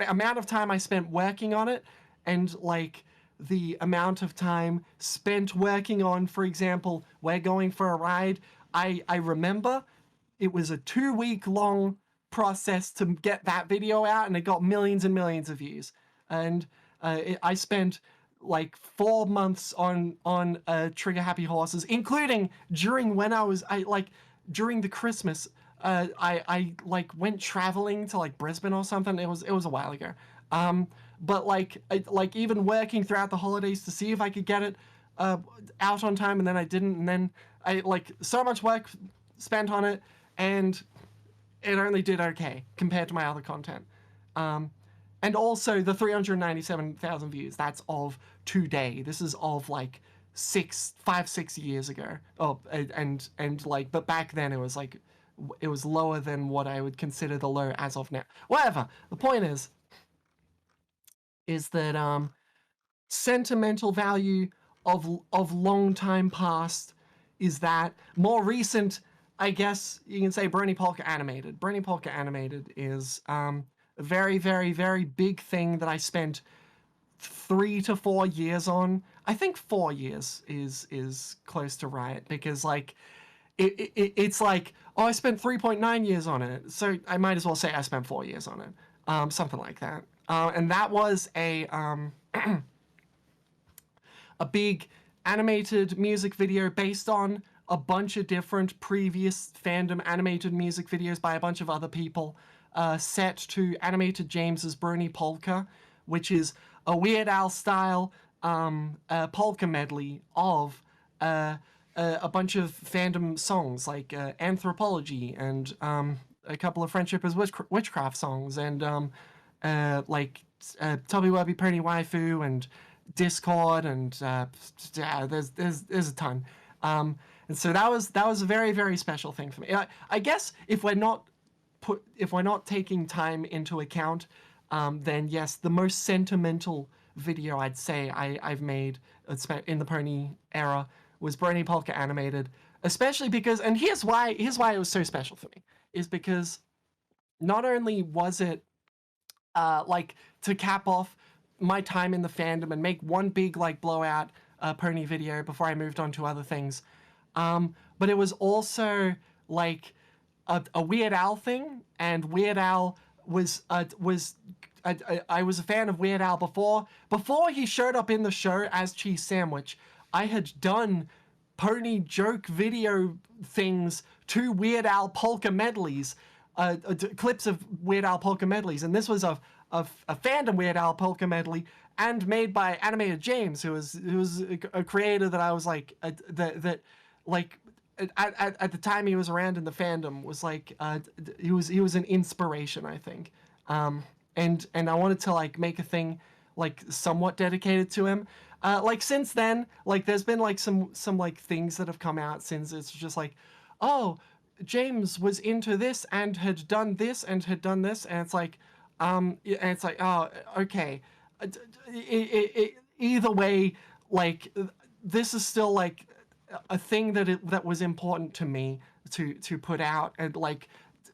Speaker 2: amount of time I spent working on it, and like the amount of time spent working on, for example, We're Going for a Ride. I remember it was a 2-week long process to get that video out, and it got millions and millions of views. And I spent like 4 months on Trigger Happy Horses, including during when during the Christmas. I like went traveling to like Brisbane or something. It was a while ago. But like even working throughout the holidays to see if I could get it out on time, and then I didn't, and then I like so much work spent on it, and it only did okay compared to my other content. And also the 397,000 views, that's of today. This is of like 6 years ago. Oh, and like, but back then it was like, it was lower than what I would consider the low as of now. Whatever. The point is that sentimental value of long time past is that more recent. I guess you can say Brony Polka Animated. Brony Polka Animated is a very, very, very big thing that I spent 3 to 4 years on. I think 4 years is close to right, because like it's like, oh, I spent 3.9 years on it, so I might as well say I spent 4 years on it, something like that. And that was a big animated music video based on a bunch of different previous fandom animated music videos by a bunch of other people, set to Animated James's Brony Polka, which is a Weird Al style polka medley of a bunch of fandom songs like Anthropology, and a couple of Friendship is Witchcraft songs, and like Tubby Wubby Pony Waifu, and Discord, and there's a ton. And so that was a very, very special thing for me. I guess if we're not taking time into account, then yes, the most sentimental video I'd say I've made in the Pony era was Brony Polka Animated, especially because, and here's why it was so special for me, is because not only was it like to cap off my time in the fandom and make one big like blowout pony video before I moved on to other things, but it was also like a Weird Al thing, and Weird Al was I was a fan of Weird Al before he showed up in the show as Cheese Sandwich. I had done pony joke video things to Weird Al polka medleys, clips of Weird Al polka medleys, and this was a fandom Weird Al polka medley, and made by Animated James, who was a creator that I was like that like at the time he was around in the fandom was like he was an inspiration, I think, and I wanted to like make a thing like somewhat dedicated to him. Like since then, like there's been like some like things that have come out since. It's just like, oh, James was into this and had done this and had done this, and it's like, oh, okay. either way, like this is still like a thing that was important to me to put out, and like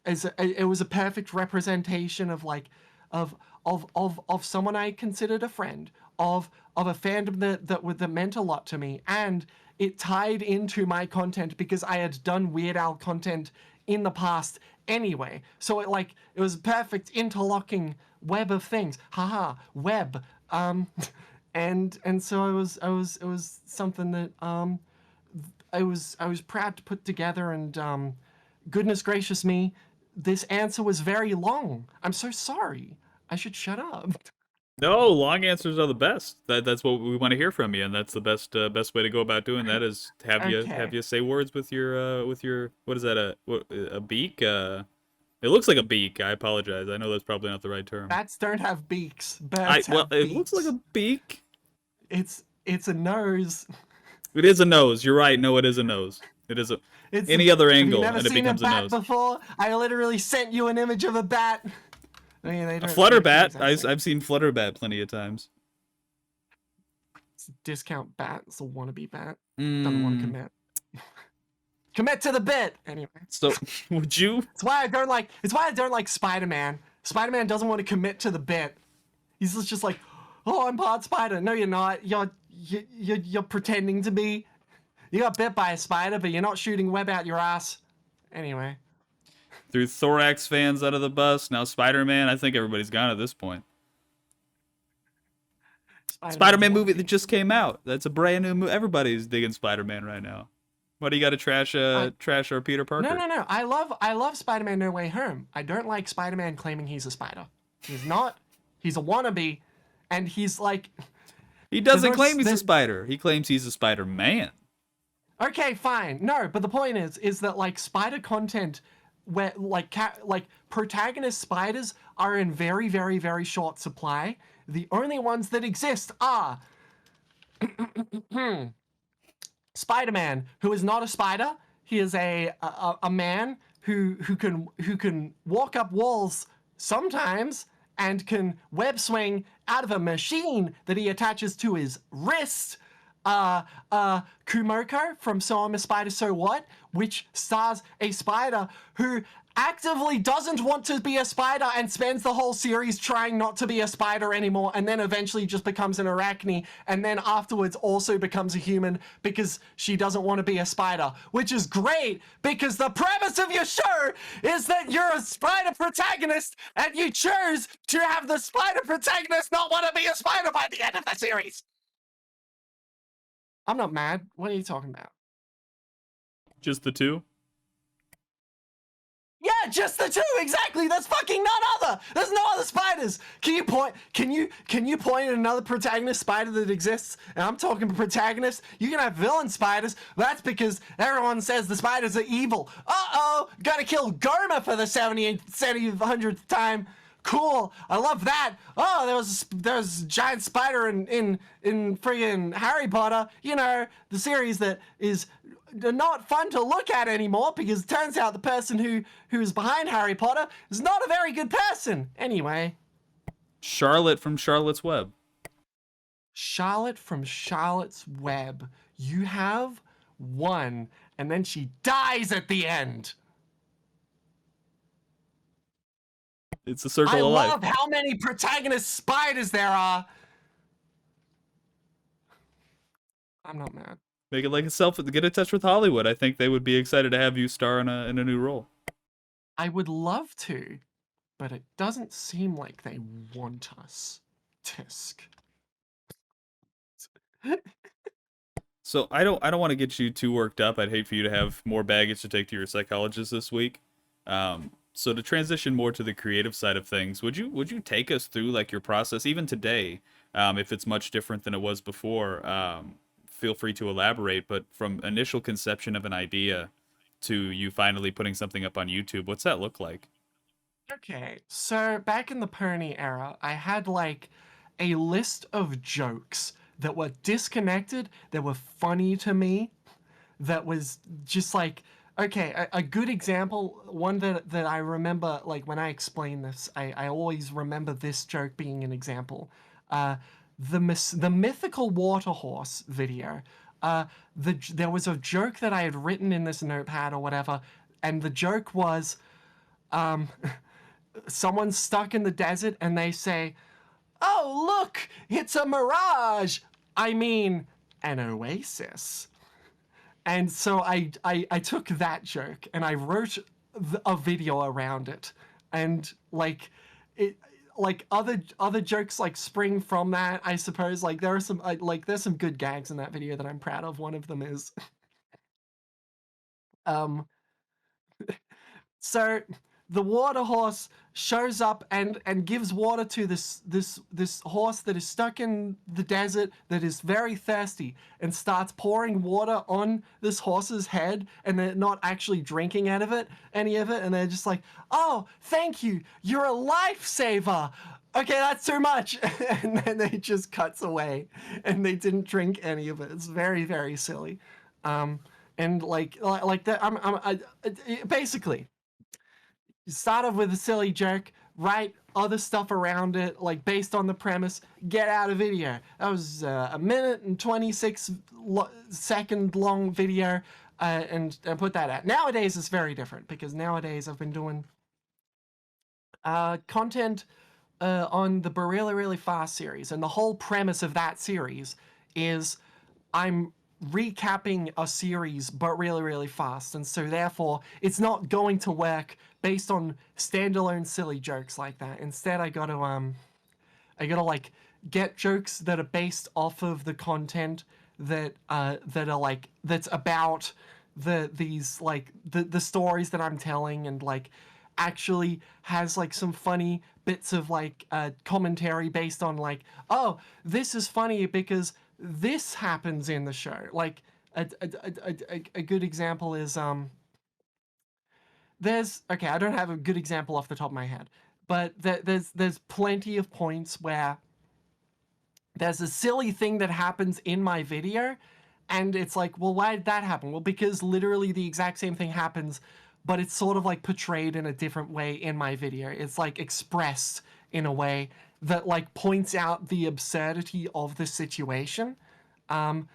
Speaker 2: it was a perfect representation of like of someone I considered a friend, of a fandom that meant a lot to me, and it tied into my content because I had done Weird Al content in the past anyway. So it was a perfect interlocking web of things. Haha, web. And so it was something that I was proud to put together, and goodness gracious me, this answer was very long. I'm so sorry. I should shut up.
Speaker 1: No, long answers are the best. That's what we want to hear from you, and that's the best way to go about doing that is have
Speaker 2: Okay.
Speaker 1: you say words with your what is that a beak? It looks like a beak. I apologize. I know that's probably not the right term.
Speaker 2: Bats don't have beaks. Birds
Speaker 1: Well,
Speaker 2: have
Speaker 1: it looks like
Speaker 2: beaks.
Speaker 1: a beak.
Speaker 2: It's a nose.
Speaker 1: It is a nose. You're right. No, it is a nose. It is a
Speaker 2: It's
Speaker 1: any other
Speaker 2: have you
Speaker 1: angle,
Speaker 2: never
Speaker 1: and it
Speaker 2: seen a
Speaker 1: becomes a
Speaker 2: bat
Speaker 1: nose.
Speaker 2: before? I literally sent you an image of a bat. I mean,
Speaker 1: A
Speaker 2: they can't
Speaker 1: flutterbat.
Speaker 2: exactly
Speaker 1: I've seen flutterbat plenty of times.
Speaker 2: it's a discount bat. It's a wannabe bat. Doesn't want to
Speaker 1: Mm,
Speaker 2: commit. Commit to the bit. Anyway,
Speaker 1: so would you?
Speaker 2: it's why I don't like. It's why I don't like Spider-Man. Spider-Man doesn't want to commit to the bit. He's just like, oh, I'm part spider. No, you're not. You're pretending to be. You got bit by a spider, but you're not shooting web out your ass. Anyway.
Speaker 1: Threw Thorax fans out of the bus. Now Spider-Man. I think everybody's gone at this point.
Speaker 2: Spider-Man's a
Speaker 1: Spider-Man movie that
Speaker 2: wannabe.
Speaker 1: just came out. That's a brand new movie. Everybody's digging Spider-Man right now. Why do you got to trash our Peter
Speaker 2: No,
Speaker 1: Parker?
Speaker 2: no, no. I love Spider-Man No Way Home. I don't like Spider-Man claiming he's a spider. He's not. He's a wannabe, and he's like,
Speaker 1: He
Speaker 2: there's
Speaker 1: doesn't
Speaker 2: no
Speaker 1: claim he's a
Speaker 2: there's,
Speaker 1: spider. He claims he's a Spider-Man.
Speaker 2: okay, fine. No, but the point is that like spider content where like protagonist spiders are in very, very, very short supply. The only ones that exist are Spider-Man, who is not a spider. He is a man who can walk up walls sometimes and can web swing out of a machine that he attaches to his wrist. Kumoko from So I'm a Spider, So What, which stars a spider who actively doesn't want to be a spider and spends the whole series trying not to be a spider anymore, and then eventually just becomes an arachne, and then afterwards also becomes a human because she doesn't want to be a spider, which is great because the premise of your show is that you're a spider protagonist and you choose to have the spider protagonist not want to be a spider by the end of the series. I'm not mad. What are you talking about?
Speaker 1: Just the two?
Speaker 2: Yeah, just the two, exactly. That's fucking none other. There's no other spiders. Can you point at another protagonist spider that exists? And I'm talking protagonist. You can have villain spiders. That's because everyone says the spiders are evil. Uh-oh, gotta kill Goma for the 700th time. Cool, I love that. Oh, there was a giant spider in friggin' Harry Potter. You know, the series that is not fun to look at anymore because it turns out the person who is behind Harry Potter is not a very good person. Anyway,
Speaker 1: Charlotte from Charlotte's Web.
Speaker 2: Charlotte from Charlotte's Web. You have one, and then she dies at the end.
Speaker 1: It's a circle
Speaker 2: I
Speaker 1: of life.
Speaker 2: love how many protagonist spiders there are. I'm not mad.
Speaker 1: Make it like a get in touch with Hollywood. I think they would be excited to have you star in a new role.
Speaker 2: I would love to, but it doesn't seem like they want us. Tisk.
Speaker 1: So I don't want to get you too worked up. I'd hate for you to have more baggage to take to your psychologist this week. So to transition more to the creative side of things, would you take us through like your process even today? If it's much different than it was before, feel free to elaborate. But from initial conception of an idea to you finally putting something up on YouTube, what's that look like?
Speaker 2: Okay, so back in the Pony era, I had like a list of jokes that were disconnected, that were funny to me, that was just like, okay, a good example, one that I remember, like when I explain this, I always remember this joke being an example. the mythical water horse video. There was a joke that I had written in this notepad or whatever, and the joke was, someone's stuck in the desert and they say, "Oh, look, it's a mirage. I mean, an oasis." And so I took that joke and I wrote a video around it, and like it, like other jokes like spring from that, I suppose. Like there are some there's some good gags in that video that I'm proud of. One of them is um so the water horse shows up and gives water to this horse that is stuck in the desert, that is very thirsty, and starts pouring water on this horse's head, and they're not actually drinking out of it, any of it, and they're just like, "Oh, thank you, you're a lifesaver. Okay, that's too much." And then they just cuts away, and they didn't drink any of it. It's very, very silly. And like that, basically, you start off with a silly joke, write other stuff around it, like based on the premise, get out a video. That was a minute and 26-second long video, and put that out. Nowadays, it's very different, because nowadays I've been doing content on the Really Really Fast series, and the whole premise of that series is I'm recapping a series but really really fast, and so therefore it's not going to work based on standalone silly jokes like that. Instead, I gotta like get jokes that are based off of the content that that are like that's about these like the stories that I'm telling, and like actually has like some funny bits of like commentary based on like, oh, this is funny because this happens in the show. Like a good example is there's, okay, I don't have a good example off the top of my head, but there's plenty of points where there's a silly thing that happens in my video, and it's like, well, why did that happen? Well, because literally the exact same thing happens, but it's sort of like portrayed in a different way in my video. It's like expressed in a way that like points out the absurdity of the situation. And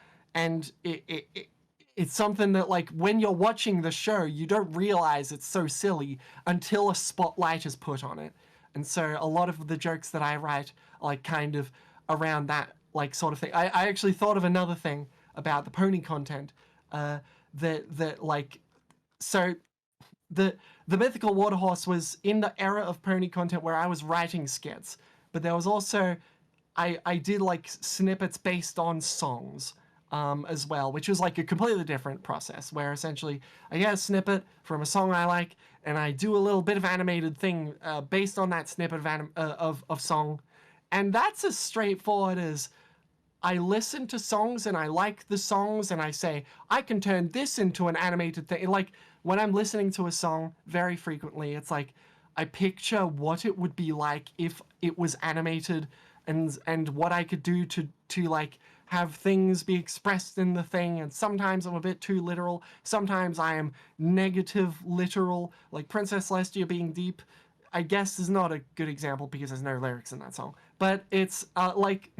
Speaker 2: it's something that like when you're watching the show, you don't realize it's so silly until a spotlight is put on it. And so a lot of the jokes that I write are like kind of around that like sort of thing. I actually thought of another thing about the pony content, that like, so the mythical water horse was in the era of pony content where I was writing skits, but there was also I did like snippets based on songs as well, which was like a completely different process, where essentially I get a snippet from a song I like, and I do a little bit of animated thing based on that snippet of song, and that's as straightforward as I listen to songs and I like the songs and I say, I can turn this into an animated thing. Like when I'm listening to a song, very frequently, it's like I picture what it would be like if it was animated, and what I could do to like have things be expressed in the thing. And sometimes I'm a bit too literal. Sometimes I am negative literal, like Princess Celestia being deep, I guess, is not a good example because there's no lyrics in that song. But it's like,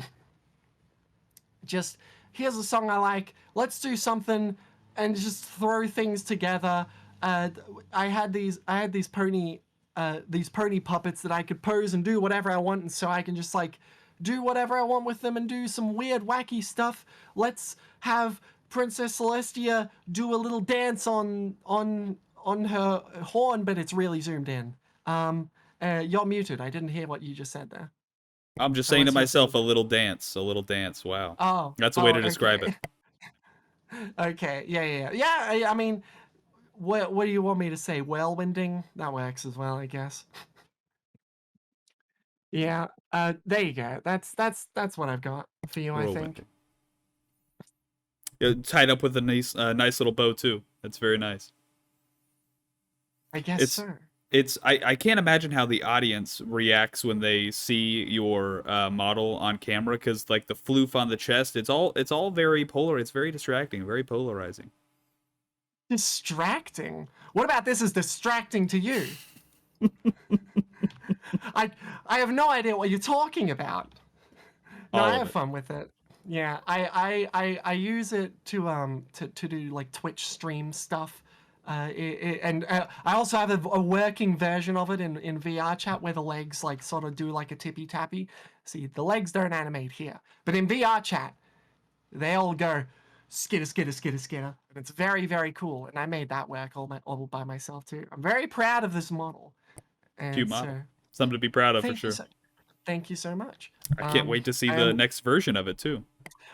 Speaker 2: just here's a song I like, let's do something and just throw things together. I had these pony puppets that I could pose and do whatever I want, and so I can just like do whatever I want with them and do some weird wacky stuff. Let's have Princess Celestia do a little dance on her horn, but it's really zoomed in. You're muted. I didn't hear what you just said there.
Speaker 1: I'm just saying to myself, a little dance, a little dance. Wow.
Speaker 2: Oh,
Speaker 1: That's a way to describe
Speaker 2: okay.
Speaker 1: it.
Speaker 2: Okay, yeah. I mean, what do you want me to say? Whirlwinding? That works as well, I guess. Yeah. There you go. That's what I've got for you, I think.
Speaker 1: Yeah, tied up with a nice little bow too. That's very nice.
Speaker 2: I guess so.
Speaker 1: I can't imagine how the audience reacts when they see your model on camera, because like the floof on the chest, it's all very polar. It's very distracting, very polarizing.
Speaker 2: Distracting? What about this is distracting to you? I have no idea what you're talking about. No,
Speaker 1: All
Speaker 2: I
Speaker 1: of
Speaker 2: have
Speaker 1: it.
Speaker 2: fun with it. Yeah, I use it to do like Twitch stream stuff. And I also have a working version of it in VR chat where the legs like sort of do like a tippy tappy. See, the legs don't animate here, but in VR chat they all go skitter skitter skitter skitter, and it's very very cool. And I made that work all by myself too. I'm very proud of this model,
Speaker 1: Cute
Speaker 2: and
Speaker 1: model.
Speaker 2: so
Speaker 1: Something to be proud of for
Speaker 2: thank you
Speaker 1: sure.
Speaker 2: so thank you so much.
Speaker 1: I can't wait to see
Speaker 2: I
Speaker 1: the
Speaker 2: am
Speaker 1: next version of it too.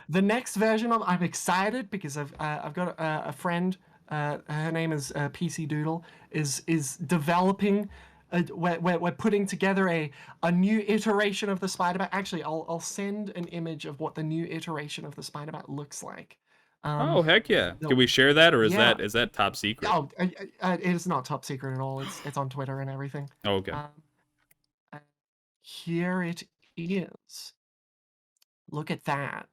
Speaker 2: the next version of I'm excited because I've got a friend. Her name is PC Doodle. Is developing. We're putting together a new iteration of the SpiderBat. Actually, I'll send an image of what the new iteration of the SpiderBat looks like.
Speaker 1: Oh heck yeah!
Speaker 2: The,
Speaker 1: Can we share that, or
Speaker 2: yeah.
Speaker 1: is that top secret?
Speaker 2: Oh, it is not top secret at all. It's on Twitter and everything.
Speaker 1: Oh, okay.
Speaker 2: Uh, Here it is. Look at that.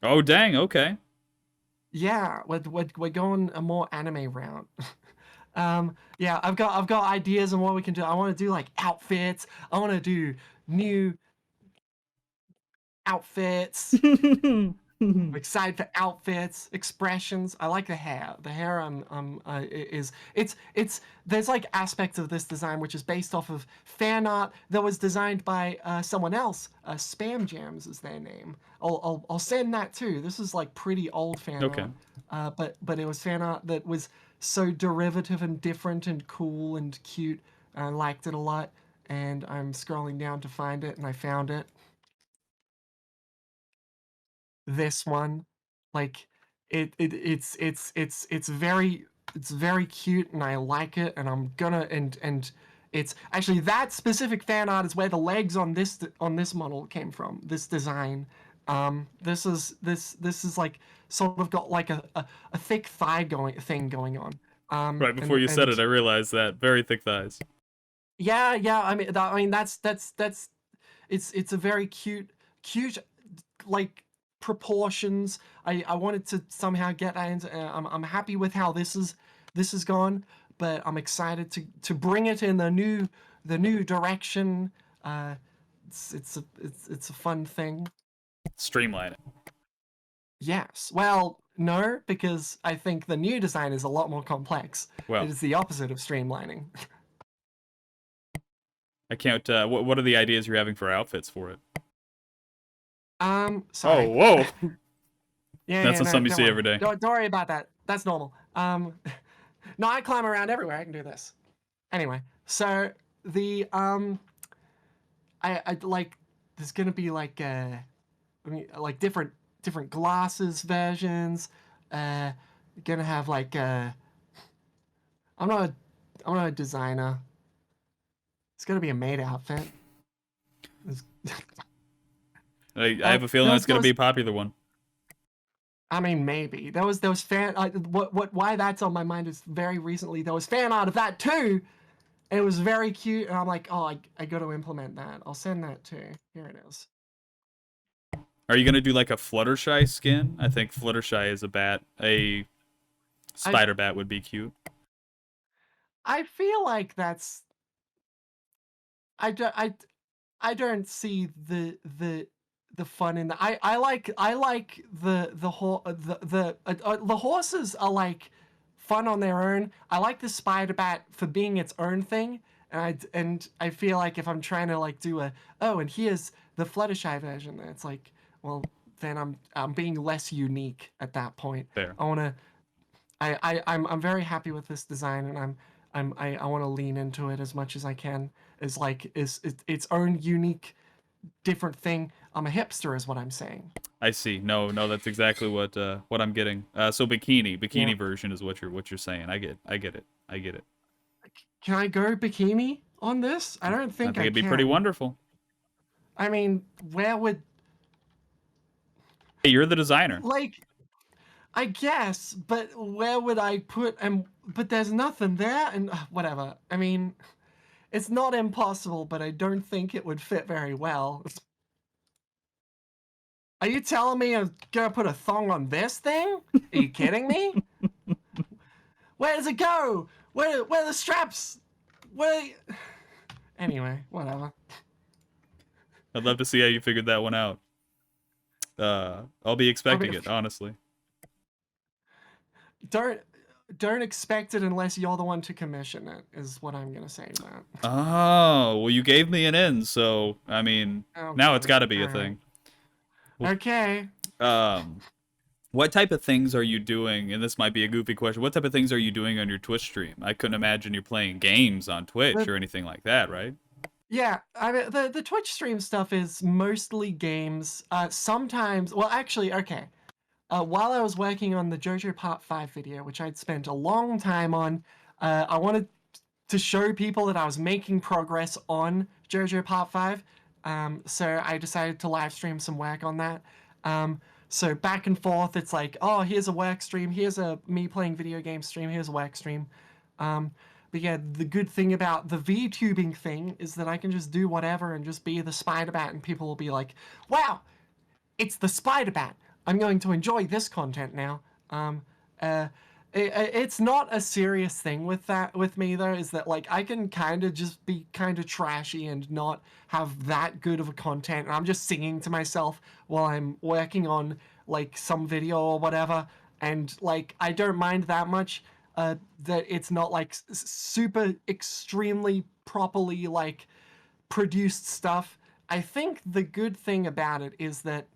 Speaker 1: Oh dang. Okay.
Speaker 2: Yeah, we're going a more anime route. Yeah, I've got ideas on what we can do. I want to do like outfits. I want to do new outfits. I'm excited for outfits, expressions. I like the hair. The hair is it's there's like aspects of this design which is based off of fan art that was designed by someone else. Spam Jams is their name. I'll send that too. This is like pretty old fan
Speaker 1: Okay.
Speaker 2: art, but it was fan art that was so derivative and different and cool and cute. I liked it a lot, and I'm scrolling down to find it, and I found it. This one, like it's very cute, and I like it, and I'm gonna and it's actually that specific fan art is where the legs on this model came from, this design. This is like sort of got like a thick thigh thing going on.
Speaker 1: Right before you said it, I realized that very thick thighs.
Speaker 2: Yeah, I mean that's it's a very cute like proportions. I wanted to somehow get that into. I'm happy with how this is gone, but I'm excited to bring it in the new direction. It's a fun thing.
Speaker 1: Streamline it.
Speaker 2: Yes. Well, no, because I think the new design is a lot more complex.
Speaker 1: Well,
Speaker 2: It is the opposite of streamlining.
Speaker 1: I can't. What are the ideas you're having for outfits for it?
Speaker 2: Sorry.
Speaker 1: Oh, whoa!
Speaker 2: Yeah,
Speaker 1: That's not
Speaker 2: no,
Speaker 1: something you
Speaker 2: don't
Speaker 1: see
Speaker 2: worry.
Speaker 1: every day.
Speaker 2: Don't worry about that. That's normal. No, I climb around everywhere. I can do this. Anyway, so the I like there's gonna be like like different glasses versions. Gonna have like I'm not a, I'm not a designer. It's gonna be a maid outfit.
Speaker 1: I have a feeling that's gonna be a popular one.
Speaker 2: I mean, maybe there was fan. Why that's on my mind is very recently there was fan art of that too. And it was very cute, and I'm like, oh, I got to implement that. I'll send that too. Here it is.
Speaker 1: Are you gonna do like a Fluttershy skin? I think Fluttershy is a bat. A spider bat would be cute.
Speaker 2: I feel like that's. I don't see the fun in that. I like the horses are like fun on their own. I like the spider bat for being its own thing, and I feel like if I'm trying to like do and here's the Fluttershy version, it's like, well, then I'm being less unique at that point.
Speaker 1: Fair.
Speaker 2: I'm very happy with this design, and I want to lean into it as much as I can. Is like is its own unique, different thing. I'm a hipster, is what I'm saying.
Speaker 1: I see. No, that's exactly what I'm getting. So bikini
Speaker 2: Yeah.
Speaker 1: version is what you're saying. I get it.
Speaker 2: Can I go bikini on this? I don't think I
Speaker 1: it'd be
Speaker 2: can.
Speaker 1: pretty wonderful.
Speaker 2: I mean, where would
Speaker 1: Hey, you're the designer.
Speaker 2: like? I guess, but where would I put But there's nothing there, and whatever. I mean, it's not impossible, but I don't think it would fit very well. Are you telling me I'm gonna put a thong on this thing? Are you kidding me? Where does it go? Where are the straps? Anyway, whatever.
Speaker 1: I'd love to see how you figured that one out. I'll be
Speaker 2: I
Speaker 1: expecting
Speaker 2: mean,
Speaker 1: it, honestly.
Speaker 2: don't don't expect it unless you're the one to commission it. Is what I'm gonna say to that.
Speaker 1: Oh, well, you gave me an in, so I mean, now it's
Speaker 2: Okay.
Speaker 1: got to be
Speaker 2: All
Speaker 1: a
Speaker 2: right.
Speaker 1: thing. Well,
Speaker 2: Okay.
Speaker 1: um, what type of things are you doing? And this might be a goofy question. What type of things are you doing on your Twitch stream? I couldn't imagine you playing games on Twitch
Speaker 2: The
Speaker 1: or anything like that, right?
Speaker 2: Yeah, I mean the Twitch stream stuff is mostly games. Sometimes, well, actually, okay. While I was working on the JoJo Part 5 video, which I'd spent a long time on, I wanted to show people that I was making progress on JoJo Part 5. So I decided to live stream some work on that. So back and forth, it's like, oh, here's a work stream, here's a me playing video game stream, here's a work stream. But yeah, the good thing about the Vtubing thing is that I can just do whatever and just be the SpiderBat, and people will be like, wow, it's the SpiderBat. I'm going to enjoy this content now. Uh, it's not a serious thing with me though. Is that like I can kind of just be kind of trashy and not have that good of a content, and I'm just singing to myself while I'm working on like some video or whatever, and like I don't mind that much. That it's not like super extremely properly like produced stuff. I think the good thing about it is that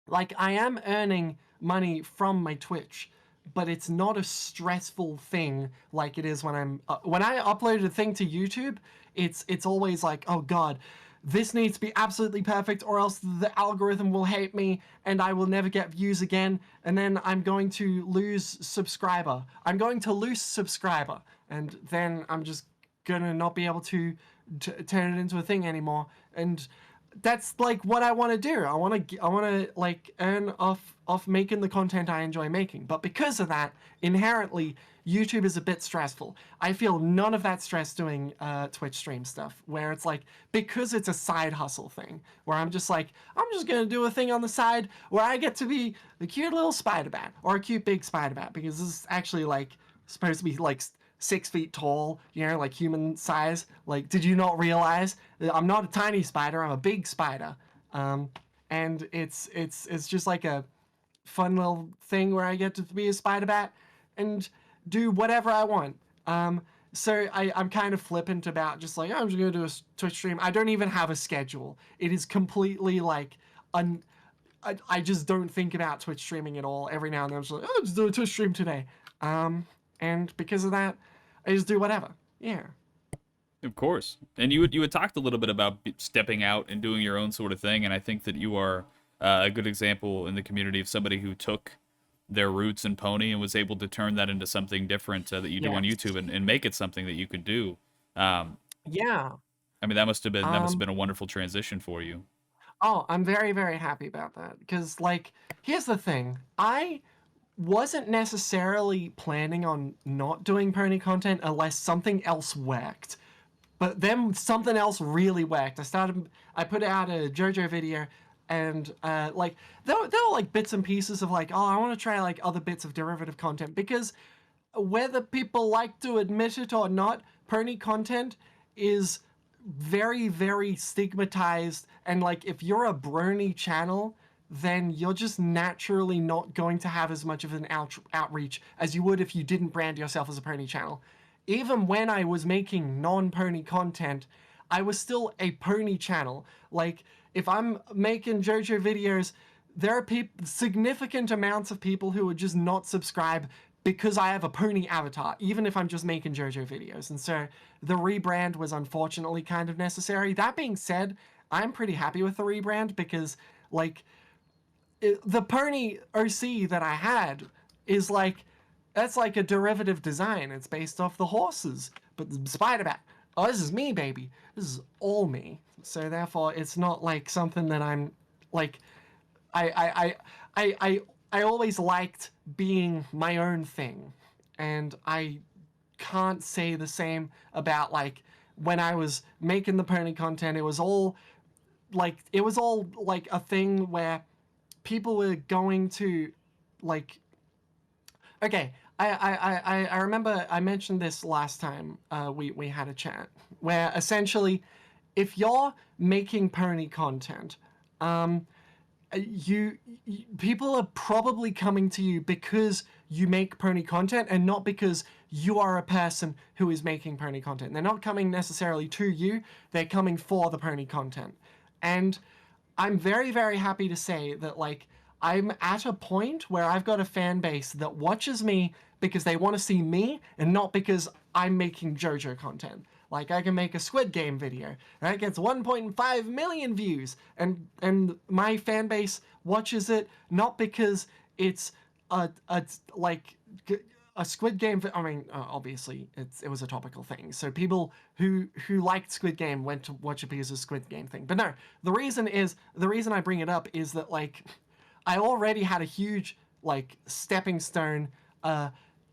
Speaker 2: like I am earning money from my Twitch, but it's not a stressful thing like it is when I upload a thing to YouTube. It's always like, oh god, this needs to be absolutely perfect or else the algorithm will hate me and I will never get views again, and then I'm going to lose subscriber. I'm going to lose subscriber, and then I'm just gonna not be able to turn it into a thing anymore. And that's like what I want to do. I want to like earn off making the content I enjoy making. But because of that, inherently, YouTube is a bit stressful. I feel none of that stress doing Twitch stream stuff, where it's like, because it's a side hustle thing, where I'm just like, I'm just gonna do a thing on the side where I get to be the cute little spider bat or a cute big spider bat, because this is actually like supposed to be like 6 feet tall, you know, like human size. Like, did you not realize that I'm not a tiny spider? I'm a big spider. And it's just like a fun little thing where I get to be a spider bat and do whatever I want. So I'm kind of flippant about just like, oh, I'm just gonna do a Twitch stream. I don't even have a schedule. It is completely like I just don't think about Twitch streaming at all. Every now and then I'm just like, oh, just do a Twitch stream today. And because of that, I just do whatever. Yeah.
Speaker 1: Of course. And you had talked a little bit about stepping out and doing your own sort of thing, and I think that you are a good example in the community of somebody who took their roots in Pony and was able to turn that into something different that you do on
Speaker 2: Yes.
Speaker 1: YouTube and make it something that you could do. Um,
Speaker 2: Yeah.
Speaker 1: I mean, that must have
Speaker 2: Um,
Speaker 1: been a wonderful transition for you.
Speaker 2: oh, I'm very, very happy about that. Because, like, here's the thing. I wasn't necessarily planning on not doing pony content unless something else worked. But then something else really worked. I put out a JoJo video, and like there were like bits and pieces of like, oh, I want to try like other bits of derivative content, because whether people like to admit it or not, pony content is very, very stigmatized. And like, if you're a brony channel, then you're just naturally not going to have as much of an outreach as you would if you didn't brand yourself as a pony channel. Even when I was making non-pony content, I was still a pony channel. Like, if I'm making JoJo videos, there are significant amounts of people who would just not subscribe because I have a pony avatar, even if I'm just making JoJo videos. And so the rebrand was unfortunately kind of necessary. That being said, I'm pretty happy with the rebrand because, like, the pony OC that I had is like, that's like a derivative design. It's based off the horses. But the SpiderBat, oh, this is me, baby. This is all me. So therefore, it's not like something that I'm like. I I I I always liked being my own thing, and I can't say the same about like when I was making the pony content. It was all like a thing where people were going to like, okay, I remember I mentioned this last time we had a chat, where essentially if you're making pony content, people are probably coming to you because you make pony content and not because you are a person who is making pony content. They're not coming necessarily to you, they're coming for the pony content. And I'm very, very happy to say that, like, I'm at a point where I've got a fan base that watches me because they want to see me and not because I'm making JoJo content. Like, I can make a Squid Game video that gets 1.5 million views, and my fan base watches it not because it's a like a Squid Game. I mean, obviously, it was a topical thing, so people who liked Squid Game went to watch it because of Squid Game thing. But no, the reason I bring it up is that, like, I already had a huge, like, stepping stone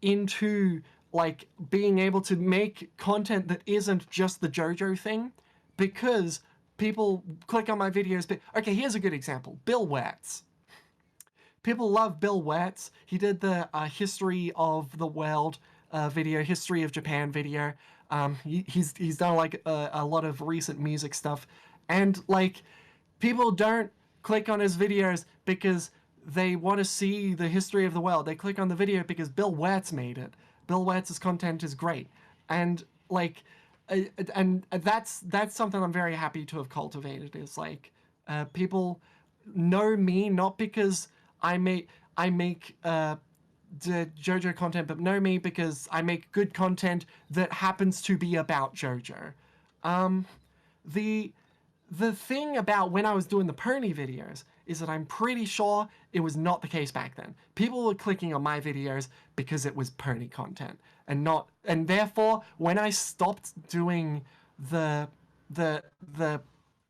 Speaker 2: into, like, being able to make content that isn't just the JoJo thing, because people click on my videos. But okay, here's a good example: Bill Watts. People love Bill Watts. He did the history of the world video, history of Japan video. He's done, like, a lot of recent music stuff, and, like, people don't click on his videos because they want to see the history of the world. They click on the video because Bill Watts made it. Bill Watts' content is great, and, like, and that's something I'm very happy to have cultivated. Is, like, people know me not because I make the JoJo content, but know me because I make good content that happens to be about JoJo. The the thing about when I was doing the pony videos is that I'm pretty sure it was not the case back then. People were clicking on my videos because it was pony content, and therefore when I stopped doing the the the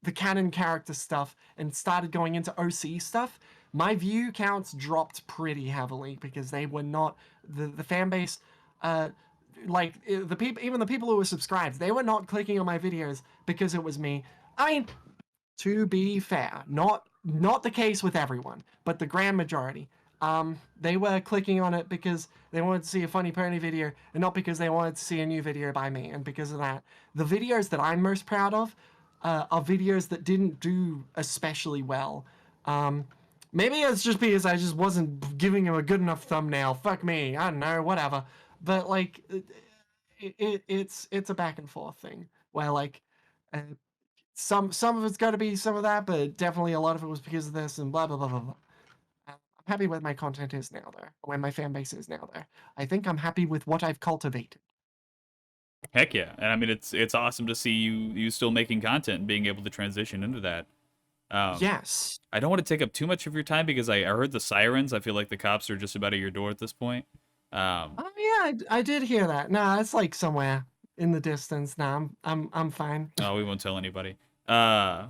Speaker 2: the canon character stuff and started going into OC stuff, my view counts dropped pretty heavily because they were not the fan base. Like, the people, even the people who were subscribed, they were not clicking on my videos because it was me. I mean, to be fair, not the case with everyone, but the grand majority. They were clicking on it because they wanted to see a funny pony video and not because they wanted to see a new video by me. And because of that, the videos that I'm most proud of are videos that didn't do especially well. Maybe it's just because I just wasn't giving him a good enough thumbnail. Fuck me, I don't know, whatever. But, like, it's a back and forth thing where, like, uh, some of it's got to be some of that, but definitely a lot of it was because of this and blah blah blah blah blah. I'm happy with my content is now there, where my fan base is now there. I think I'm happy with what I've cultivated.
Speaker 1: Heck yeah, and I mean it's awesome to see you still making content and being able to transition into that.
Speaker 2: Yes.
Speaker 1: I don't want to take up too much of your time because I heard the sirens. I feel like the cops are just about at your door at this point. Um,
Speaker 2: Oh yeah, I did hear that. Nah, it's like somewhere in the distance. Nah, I'm fine.
Speaker 1: oh, we won't tell anybody. Yeah.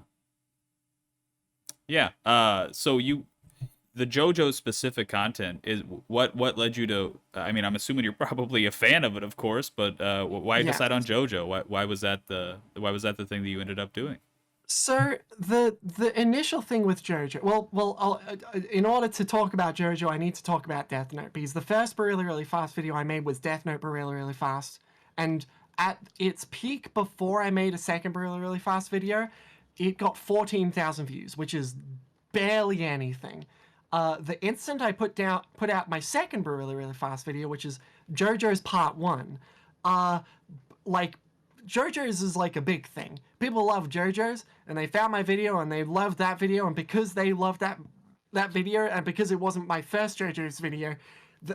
Speaker 1: So the JoJo specific content is what led you to? I mean, I'm assuming you're probably a fan of it, of course, but why
Speaker 2: Yes.
Speaker 1: decide on JoJo? Why was that the thing that you ended up doing?
Speaker 2: So the initial thing with JoJo, in order to talk about JoJo, I need to talk about Death Note, because the first really really fast video I made was Death Note really really fast, and at its peak before I made a second really really fast video, it got 14,000 views, which is barely anything. The instant I put out my second really really fast video, which is JoJo's Part One, like, JoJo's is like a big thing. People love JoJo's, and they found my video and they loved that video, and because they loved that video, and because it wasn't my first JoJo's video,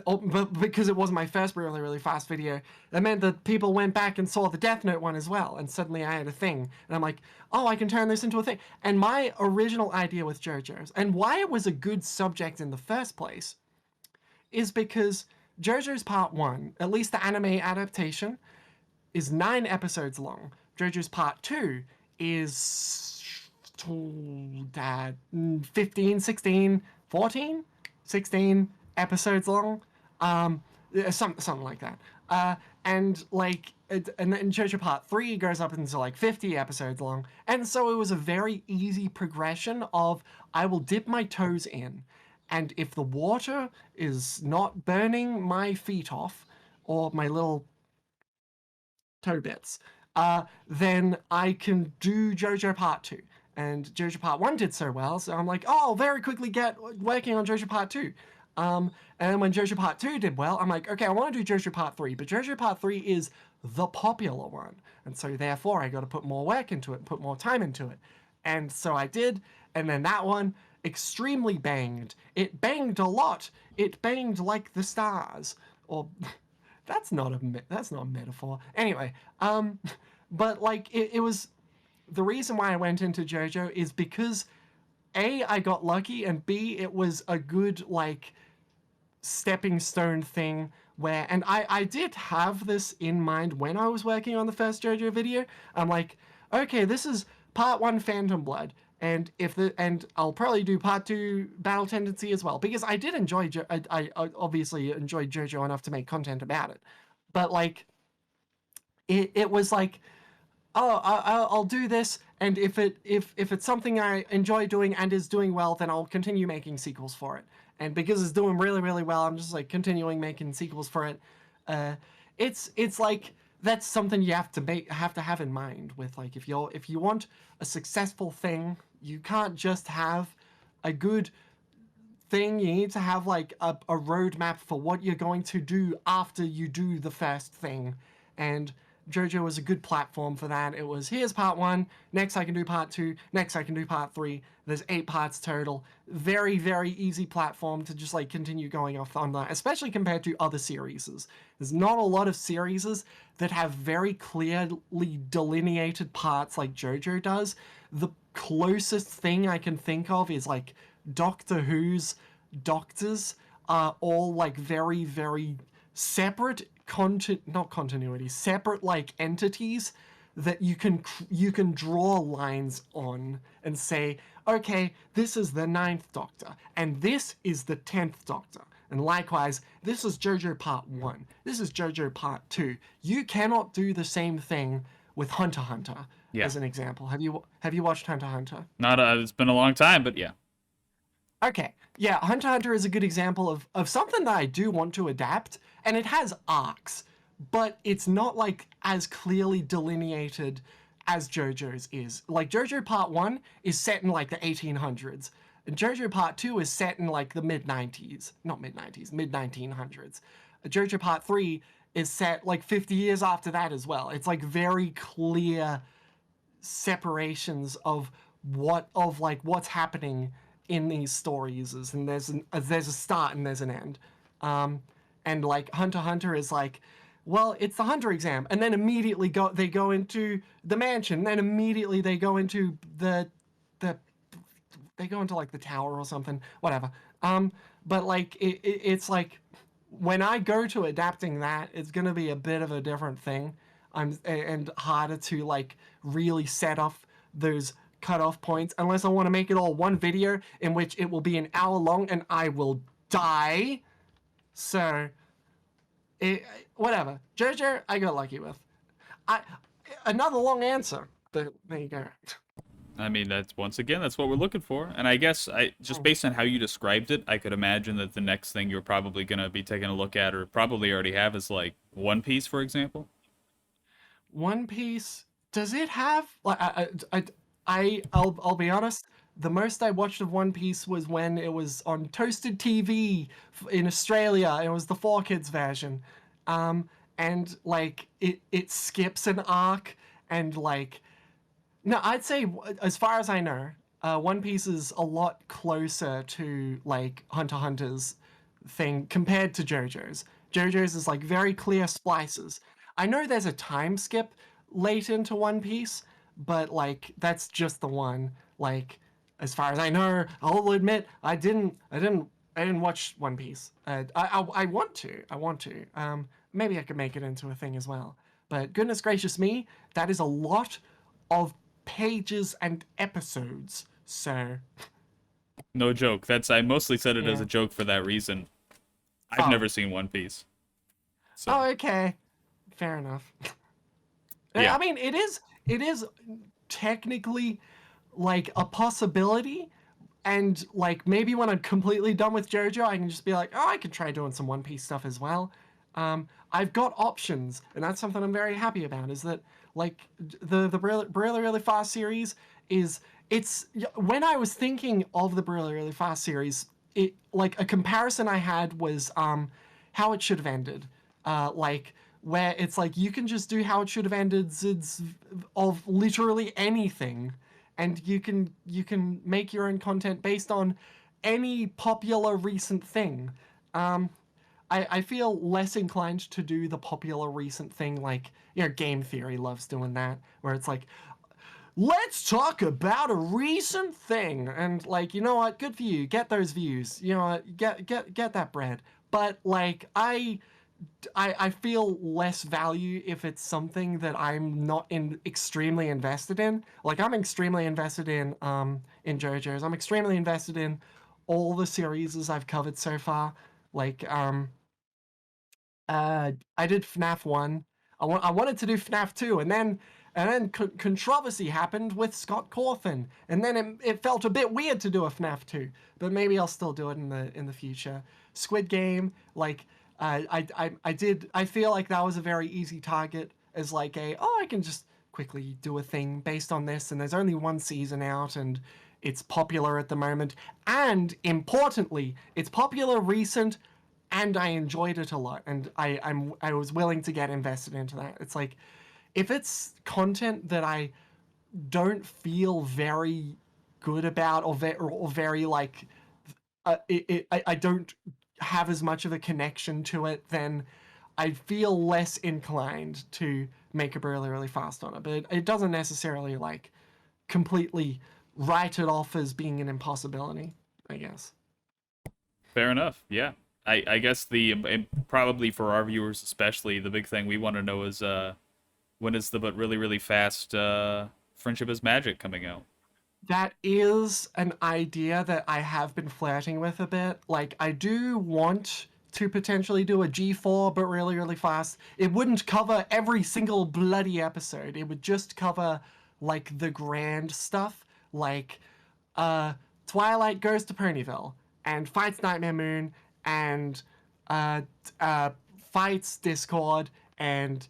Speaker 2: but because it wasn't my first really really fast video, that meant that people went back and saw the Death Note one as well, and suddenly I had a thing, and I'm like, oh, I can turn this into a thing. And my original idea with JoJo's, and why it was a good subject in the first place, is because JoJo's Part 1, at least the anime adaptation, is 9 episodes long. JoJo's Part 2 is 15, 16, 14, 16 episodes long. Something like that. And, like, and then JoJo Part 3 goes up into, like, 50 episodes long. And so it was a very easy progression of, I will dip my toes in, and if the water is not burning my feet off, or my little toe bits, then I can do JoJo Part 2. and JoJo Part 1 did so well, so I'm like, oh, I'll very quickly get working on JoJo Part 2. And then when JoJo Part 2 did well, I'm like, okay, I want to do JoJo Part 3, but JoJo Part 3 is the popular one, and so therefore I got to put more work into it and put more time into it. And so I did, and then that one extremely banged. It banged a lot. It banged like the stars. Or that's not a metaphor. Anyway, but like it was the reason why I went into JoJo is because A, I got lucky, and B, it was a good like stepping stone thing where, and I did have this in mind when I was working on the first JoJo video. I'm like, okay, this is part 1 Phantom Blood, and and I'll probably do part 2 Battle Tendency as well, because I did enjoy I obviously enjoyed JoJo enough to make content about it, but like it was like, oh, I'll do this, and if it's something I enjoy doing and is doing well, then I'll continue making sequels for it. And because it's doing really, really well, I'm just like continuing making sequels for it. It's like that's something you have to have in mind with, like, if you want a successful thing, you can't just have a good thing. You need to have like a roadmap for what you're going to do after you do the first thing. And JoJo was a good platform for that. It was, here's part 1, next I can do part 2, next I can do part 3. There's 8 parts total. Very, very easy platform to just like continue going off on that, especially compared to other series. There's not a lot of series that have very clearly delineated parts like JoJo does. The closest thing I can think of is like Doctor Who's Doctors are all like very, very separate separate like entities that you can draw lines on and say, okay, this is the 9th Doctor, and this is the 10th Doctor. And likewise, this is JoJo Part 1. This is JoJo Part 2. You cannot do the same thing with Hunter x Hunter, as an example. Have you watched Hunter x Hunter?
Speaker 1: Not it's been a long time, but yeah.
Speaker 2: Okay, yeah, Hunter x Hunter is a good example of something that I do want to adapt, and it has arcs, but it's not like as clearly delineated as JoJo's is. Like, JoJo Part 1 is set in like the 1800s, and JoJo Part 2 is set in like the mid-90s. Not mid-90s, mid-1900s. JoJo Part 3 is set like 50 years after that as well. It's like very clear separations of what's happening in these stories, and there's a start and there's an end. And like Hunter x Hunter is like, well, it's the Hunter exam, and then immediately they go into the mansion, then immediately they go into they go into like the tower or something, whatever. But like it's like, when I go to adapting that, it's gonna be a bit of a different thing. And harder to like really set off those cutoff points, unless I want to make it all one video in which it will be an hour long and I will die. So whatever. JoJo, I got lucky with. Another long answer, but there you go.
Speaker 1: I mean, that's what we're looking for. And I guess just based on how you described it, I could imagine that the next thing you're probably going to be taking a look at, or probably already have, is like One Piece, for example.
Speaker 2: One Piece, does it have like I'll be honest, the most I watched of One Piece was when it was on Toasted TV in Australia. It was the 4Kids version. And like it skips an arc, and like, no, I'd say, as far as I know, One Piece is a lot closer to like Hunter x Hunter's thing compared to JoJo's. JoJo's is like very clear splices. I know there's a time skip late into One Piece, but like that's just the one. Like, as far as I know, I'll admit I didn't watch One Piece. I want to. Maybe I could make it into a thing as well. But goodness gracious me, that is a lot of pages and episodes. So
Speaker 1: No joke. I mostly said it as a joke for that reason. I've never seen One Piece. So.
Speaker 2: Oh, okay. Fair enough.
Speaker 1: Yeah.
Speaker 2: I mean, it is technically like a possibility, and like maybe when I'm completely done with JoJo, I can just be like, oh, I could try doing some One Piece stuff as well. I've got options, and that's something I'm very happy about. Is that like the really really fast series is it's when I was thinking of the really really fast series, it like a comparison I had was how it should have ended, like where it's like you can just do how it should have ended of literally anything, and you can make your own content based on any popular recent thing. I feel less inclined to do the popular recent thing like, game theory loves doing that, where it's like, let's talk about a recent thing, and like, you know what, good for you, get those views, get that bread. But like, I feel less value if it's something that I'm not extremely invested in. Like I'm extremely invested in JoJo's. I'm extremely invested in all the series I've covered so far. Like I did FNAF 1. I wanted to do FNAF 2, and then controversy happened with Scott Cawthon, and then it felt a bit weird to do a FNAF 2, but maybe I'll still do it in the future. Squid Game, like I feel like that was a very easy target as like I can just quickly do a thing based on this, and there's only one season out, and it's popular at the moment, and importantly, it's popular recent, and I enjoyed it a lot, and I was willing to get invested into that. It's like, if it's content that I don't feel very good about, or very like, I don't have as much of a connection to it, then I feel less inclined to make it really really fast on it. But it doesn't necessarily like completely write it off as being an impossibility, I guess.
Speaker 1: Fair enough. Yeah. I guess and probably for our viewers especially, the big thing we want to know is when is the but really really fast Friendship is Magic coming out?
Speaker 2: That is an idea that I have been flirting with a bit. Like, I do want to potentially do a G4, but really, really fast. It wouldn't cover every single bloody episode. It would just cover, like, the grand stuff. Like, uh, Twilight goes to Ponyville and fights Nightmare Moon and uh, uh, fights Discord and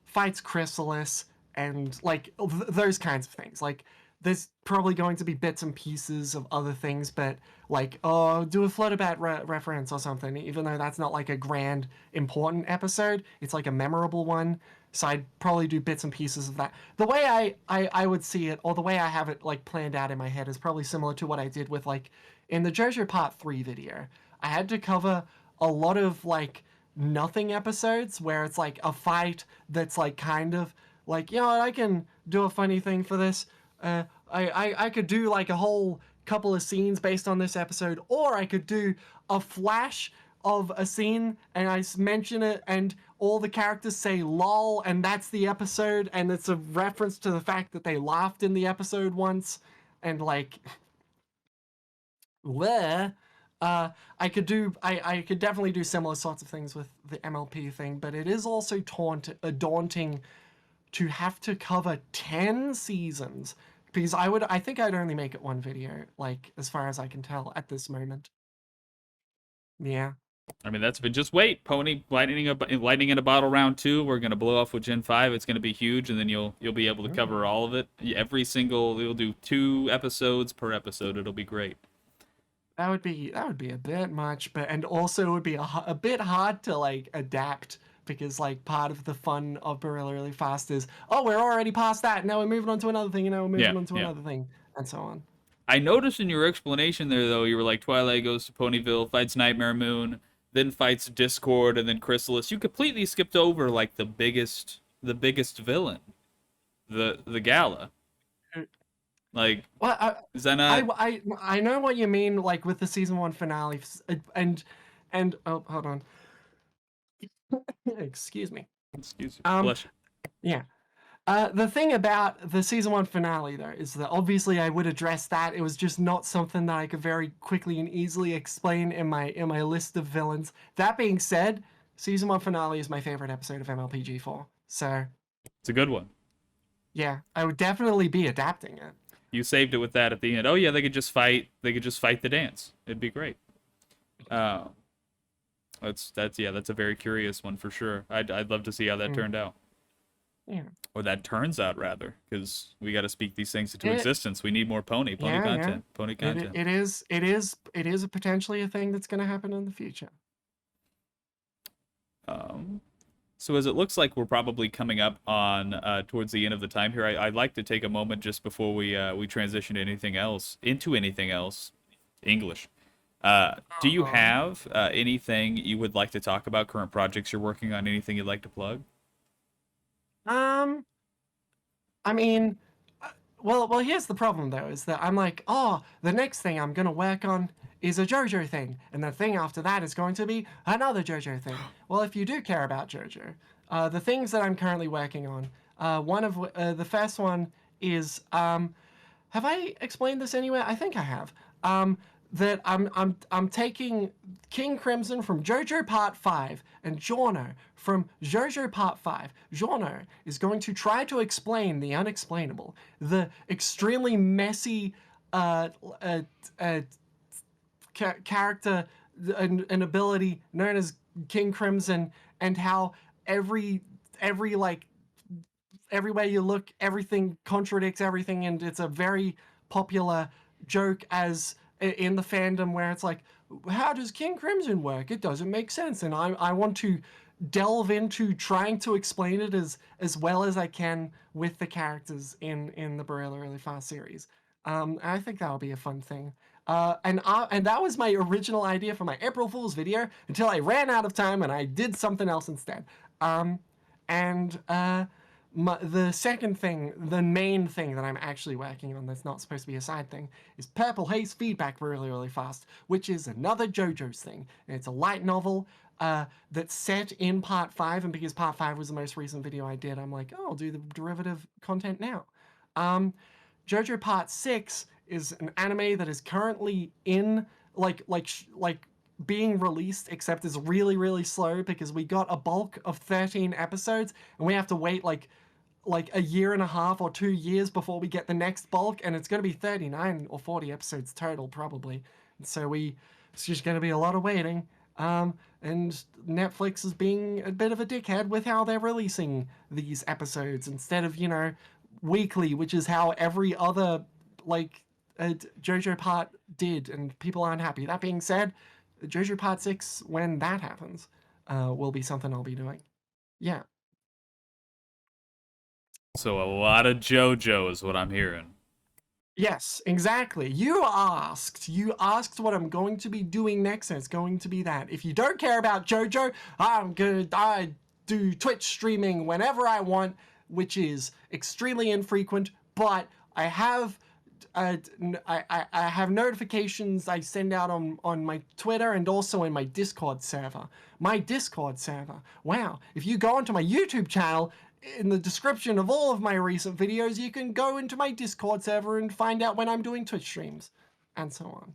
Speaker 2: fights Chrysalis and like those kinds of things. Like there's probably going to be bits and pieces of other things, but like, do a FlutterBat reference or something, even though that's not like a grand important episode. It's like a memorable one. So I'd probably do bits and pieces of that. The way I would see it, or the way I have it like planned out in my head, is probably similar to what I did with like in the JoJo Part 3 video. I had to cover a lot of like nothing episodes where it's like a fight that's like kind of like, I can do a funny thing for this. I could do like a whole couple of scenes based on this episode, or I could do a flash of a scene and I mention it and all the characters say lol and that's the episode, and it's a reference to the fact that they laughed in the episode once, and like where I could definitely do similar sorts of things with the MLP thing, but it is also daunting to have to cover 10 seasons, because I think I'd only make it one video, like as far as I can tell at this moment. Yeah.
Speaker 1: I mean, that's been just wait, Pony, lightning in a bottle round 2. We're gonna blow off with Gen 5. It's gonna be huge, and then you'll be able to cover all of it. Every single we'll do 2 episodes per episode. It'll be great.
Speaker 2: That would be a bit much, but and also it would be a bit hard to like adapt, because like part of the fun of really really fast is, we're already past that, now we're moving on to another thing, and now we're moving on to
Speaker 1: Yeah.
Speaker 2: another thing, and so on.
Speaker 1: I noticed in your explanation there, though, you were like, Twilight goes to Ponyville, fights Nightmare Moon, then fights Discord, and then Chrysalis. You completely skipped over like the biggest villain, the Gala. Like,
Speaker 2: Well,
Speaker 1: is that not?
Speaker 2: I know what you mean, like with the season 1 finale, and oh, hold on. Excuse me.
Speaker 1: Excuse you.
Speaker 2: Um,
Speaker 1: Bless you.
Speaker 2: yeah. The thing about the season 1 finale, though, is that obviously I would address that. It was just not something that I could very quickly and easily explain in my list of villains. That being said, season 1 finale is my favorite episode of MLPG4. So
Speaker 1: It's a good one.
Speaker 2: yeah, I would definitely be adapting it.
Speaker 1: You saved it with that at the end. Oh yeah, they could just fight. They could just fight the dance. It'd be great. Uh, That's a very curious one for sure. I'd love to see how that
Speaker 2: Mm,
Speaker 1: turned out.
Speaker 2: yeah.
Speaker 1: Or that turns out rather, because we got to speak these things into
Speaker 2: It,
Speaker 1: existence. We need more pony
Speaker 2: yeah, yeah.
Speaker 1: content, pony
Speaker 2: It
Speaker 1: content.
Speaker 2: it is it is it is a potentially a thing that's going to happen in the future.
Speaker 1: Um, so as it looks like we're probably coming up on towards the end of the time here, I'd like to take a moment just before we transition to anything else, English. Do you
Speaker 2: Uh-huh.
Speaker 1: have anything you would like to talk about? Current projects you're working on? Anything you'd like to plug?
Speaker 2: Um, I mean, uh, well, here's the problem though, is that I'm like, oh, the next thing I'm gonna work on is a JoJo thing, and the thing after that is going to be another JoJo thing. Well, if you do care about JoJo, the things that I'm currently working on, the first one is, have I explained this anywhere? I think I have. That I'm taking King Crimson from JoJo Part 5 and Giorno from JoJo Part 5. Giorno is going to try to explain the unexplainable, the extremely messy uh, uh, uh, character and ability known as King Crimson, and how every like everywhere you look, everything contradicts everything, and it's a very popular joke as in the fandom where it's like, how does King Crimson work? It doesn't make sense, and I want to delve into trying to explain it as well as I can with the characters in the Barilla Really Fast series. I think that'll be a fun thing. And that was my original idea for my April Fool's video until I ran out of time and I did something else instead. Um, and the second thing, the main thing that I'm actually working on that's not supposed to be a side thing, is Purple Haze Feedback Really Really Fast, which is another JoJo's thing. And it's a light novel that's set in Part 5, and because Part 5 was the most recent video I did, I'm like, oh, I'll do the derivative content now. Um, JoJo Part 6 is an anime that is currently in like being released, except is really slow because we got a bulk of 13 episodes and we have to wait like a year and a half or 2 years before we get the next bulk, and it's going to be 39 or 40 episodes total probably. And so it's just going to be a lot of waiting. And Netflix is being a bit of a dickhead with how they're releasing these episodes instead of, weekly, which is how every other like JoJo part did, and people aren't happy. That being said, JoJo Part 6, when that happens, will be something I'll be doing. Yeah.
Speaker 1: So a lot of JoJo is what I'm hearing.
Speaker 2: Yes, exactly. You asked what I'm going to be doing next, and it's going to be that. If you don't care about JoJo, I do Twitch streaming whenever I want, which is extremely infrequent, but I have I have notifications I send out on my Twitter and also in my Discord server. My Discord server. Wow. If you go onto my YouTube channel, in the description of all of my recent videos, you can go into my Discord server and find out when I'm doing Twitch streams, and so on.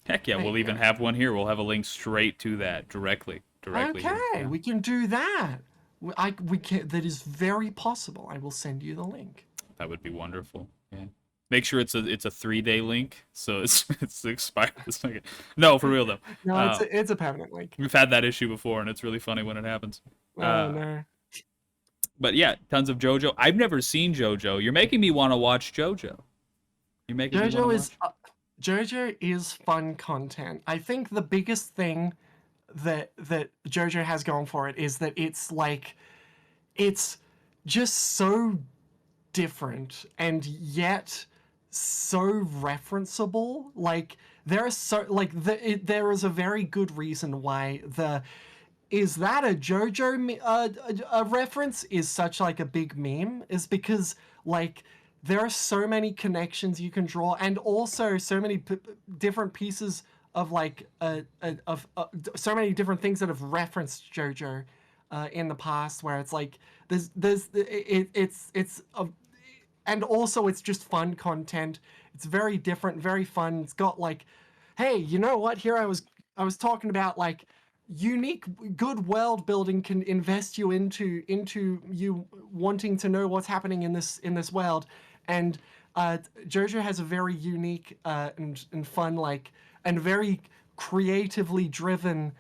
Speaker 1: Heck yeah,
Speaker 2: There
Speaker 1: we'll
Speaker 2: you
Speaker 1: even
Speaker 2: go.
Speaker 1: have one here. We'll have a link straight to that directly here.
Speaker 2: Okay,
Speaker 1: Yeah,
Speaker 2: we can do that. We can. That is very possible. I will send you the link.
Speaker 1: that would be wonderful. Yeah. Make sure it's a 3-day link, so it's expired. No, for real though.
Speaker 2: No, it's
Speaker 1: Uh,
Speaker 2: it's a permanent link.
Speaker 1: we've had that issue before, and it's really funny when it happens.
Speaker 2: Oh
Speaker 1: Uh,
Speaker 2: no.
Speaker 1: but yeah, tons of JoJo. I've never seen JoJo. You're making me want to watch JoJo. You're making me want to
Speaker 2: JoJo is
Speaker 1: watch.
Speaker 2: JoJo is fun content. I think the biggest thing that JoJo has going for it is that it's just so different and yet so referenceable. Like there are so there is a very good reason why the is that a JoJo a reference is such like a big meme is because like there are so many connections you can draw, and also so many different pieces of so many different things that have referenced JoJo in the past, where it's like it's a, and also it's just fun content. It's very different, very fun. It's got like, hey, you know what? Here I was talking about like unique good world building can invest you into you wanting to know what's happening in this world. And JoJo has a very unique and fun, like, and very creatively driven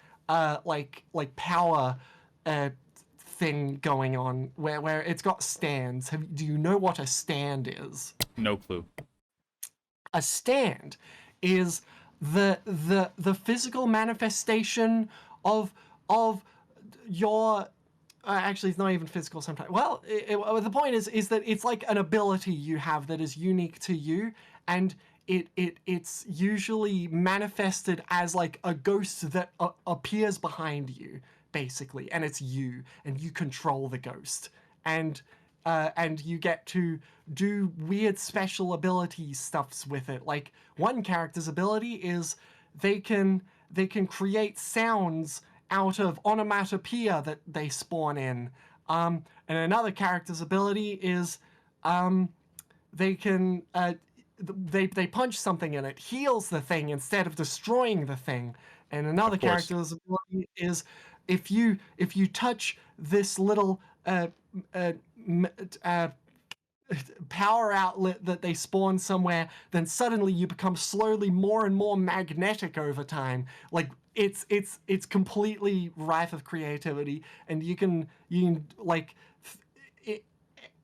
Speaker 2: like power uh thing going on where it's got stands. Do you know what a stand is?
Speaker 1: No clue.
Speaker 2: A stand is the physical manifestation of of your actually it's not even physical sometimes. Well, the point is that it's like an ability you have that is unique to you, and it's usually manifested as like a ghost that appears behind you basically, and it's you, and you control the ghost, and you get to do weird special ability stuffs with it. Like one character's ability is they can create sounds out of onomatopoeia that they spawn in. And another character's ability is they can they punch something and it heals the thing instead of destroying the thing. And another
Speaker 1: Of course.
Speaker 2: character's ability is if you touch this little uh, uh, power outlet that they spawn somewhere, then suddenly you become slowly more and more magnetic over time. Like it's completely rife of creativity, and you can like it,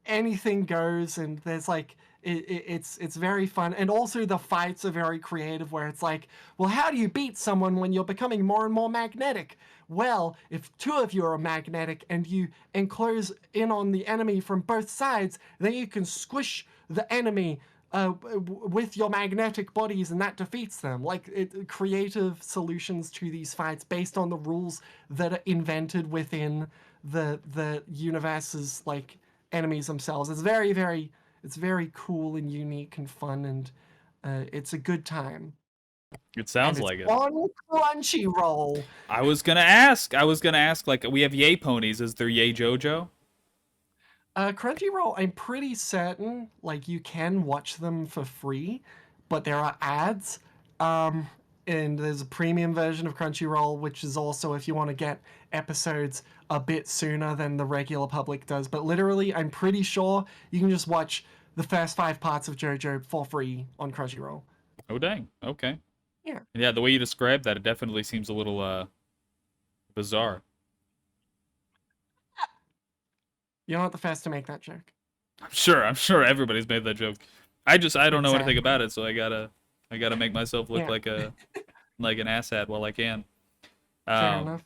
Speaker 2: anything goes, and there's like it's very fun, and also the fights are very creative where it's like, well, how do you beat someone when you're becoming more and more magnetic? Well, if two of you are magnetic and you enclose in on the enemy from both sides, then you can squish the enemy with your magnetic bodies, and that defeats them. Like creative solutions to these fights based on the rules that are invented within the universe's like enemies themselves. It's very cool and unique and fun, and it's a good time.
Speaker 1: It
Speaker 2: And
Speaker 1: sounds
Speaker 2: it's
Speaker 1: like it.
Speaker 2: on Crunchyroll.
Speaker 1: I was gonna ask. I was gonna ask. Like, we have Yay Ponies. Is there Yay JoJo?
Speaker 2: Crunchyroll, I'm pretty certain, like, you can watch them for free, but there are ads. Um, and there's a premium version of Crunchyroll, which is also if you want to get episodes a bit sooner than the regular public does. But literally, I'm pretty sure you can just watch the first 5 parts of JoJo for free on Crunchyroll.
Speaker 1: Oh dang. Okay.
Speaker 2: Yeah.
Speaker 1: Yeah, the way you described that, it definitely seems a little bizarre.
Speaker 2: You're not the first to make that joke.
Speaker 1: I'm sure everybody's made that joke. I don't know anything
Speaker 2: Exactly.
Speaker 1: about it, so I gotta make myself look
Speaker 2: Yeah,
Speaker 1: like an asshat while I can.
Speaker 2: fair
Speaker 1: Um,
Speaker 2: enough.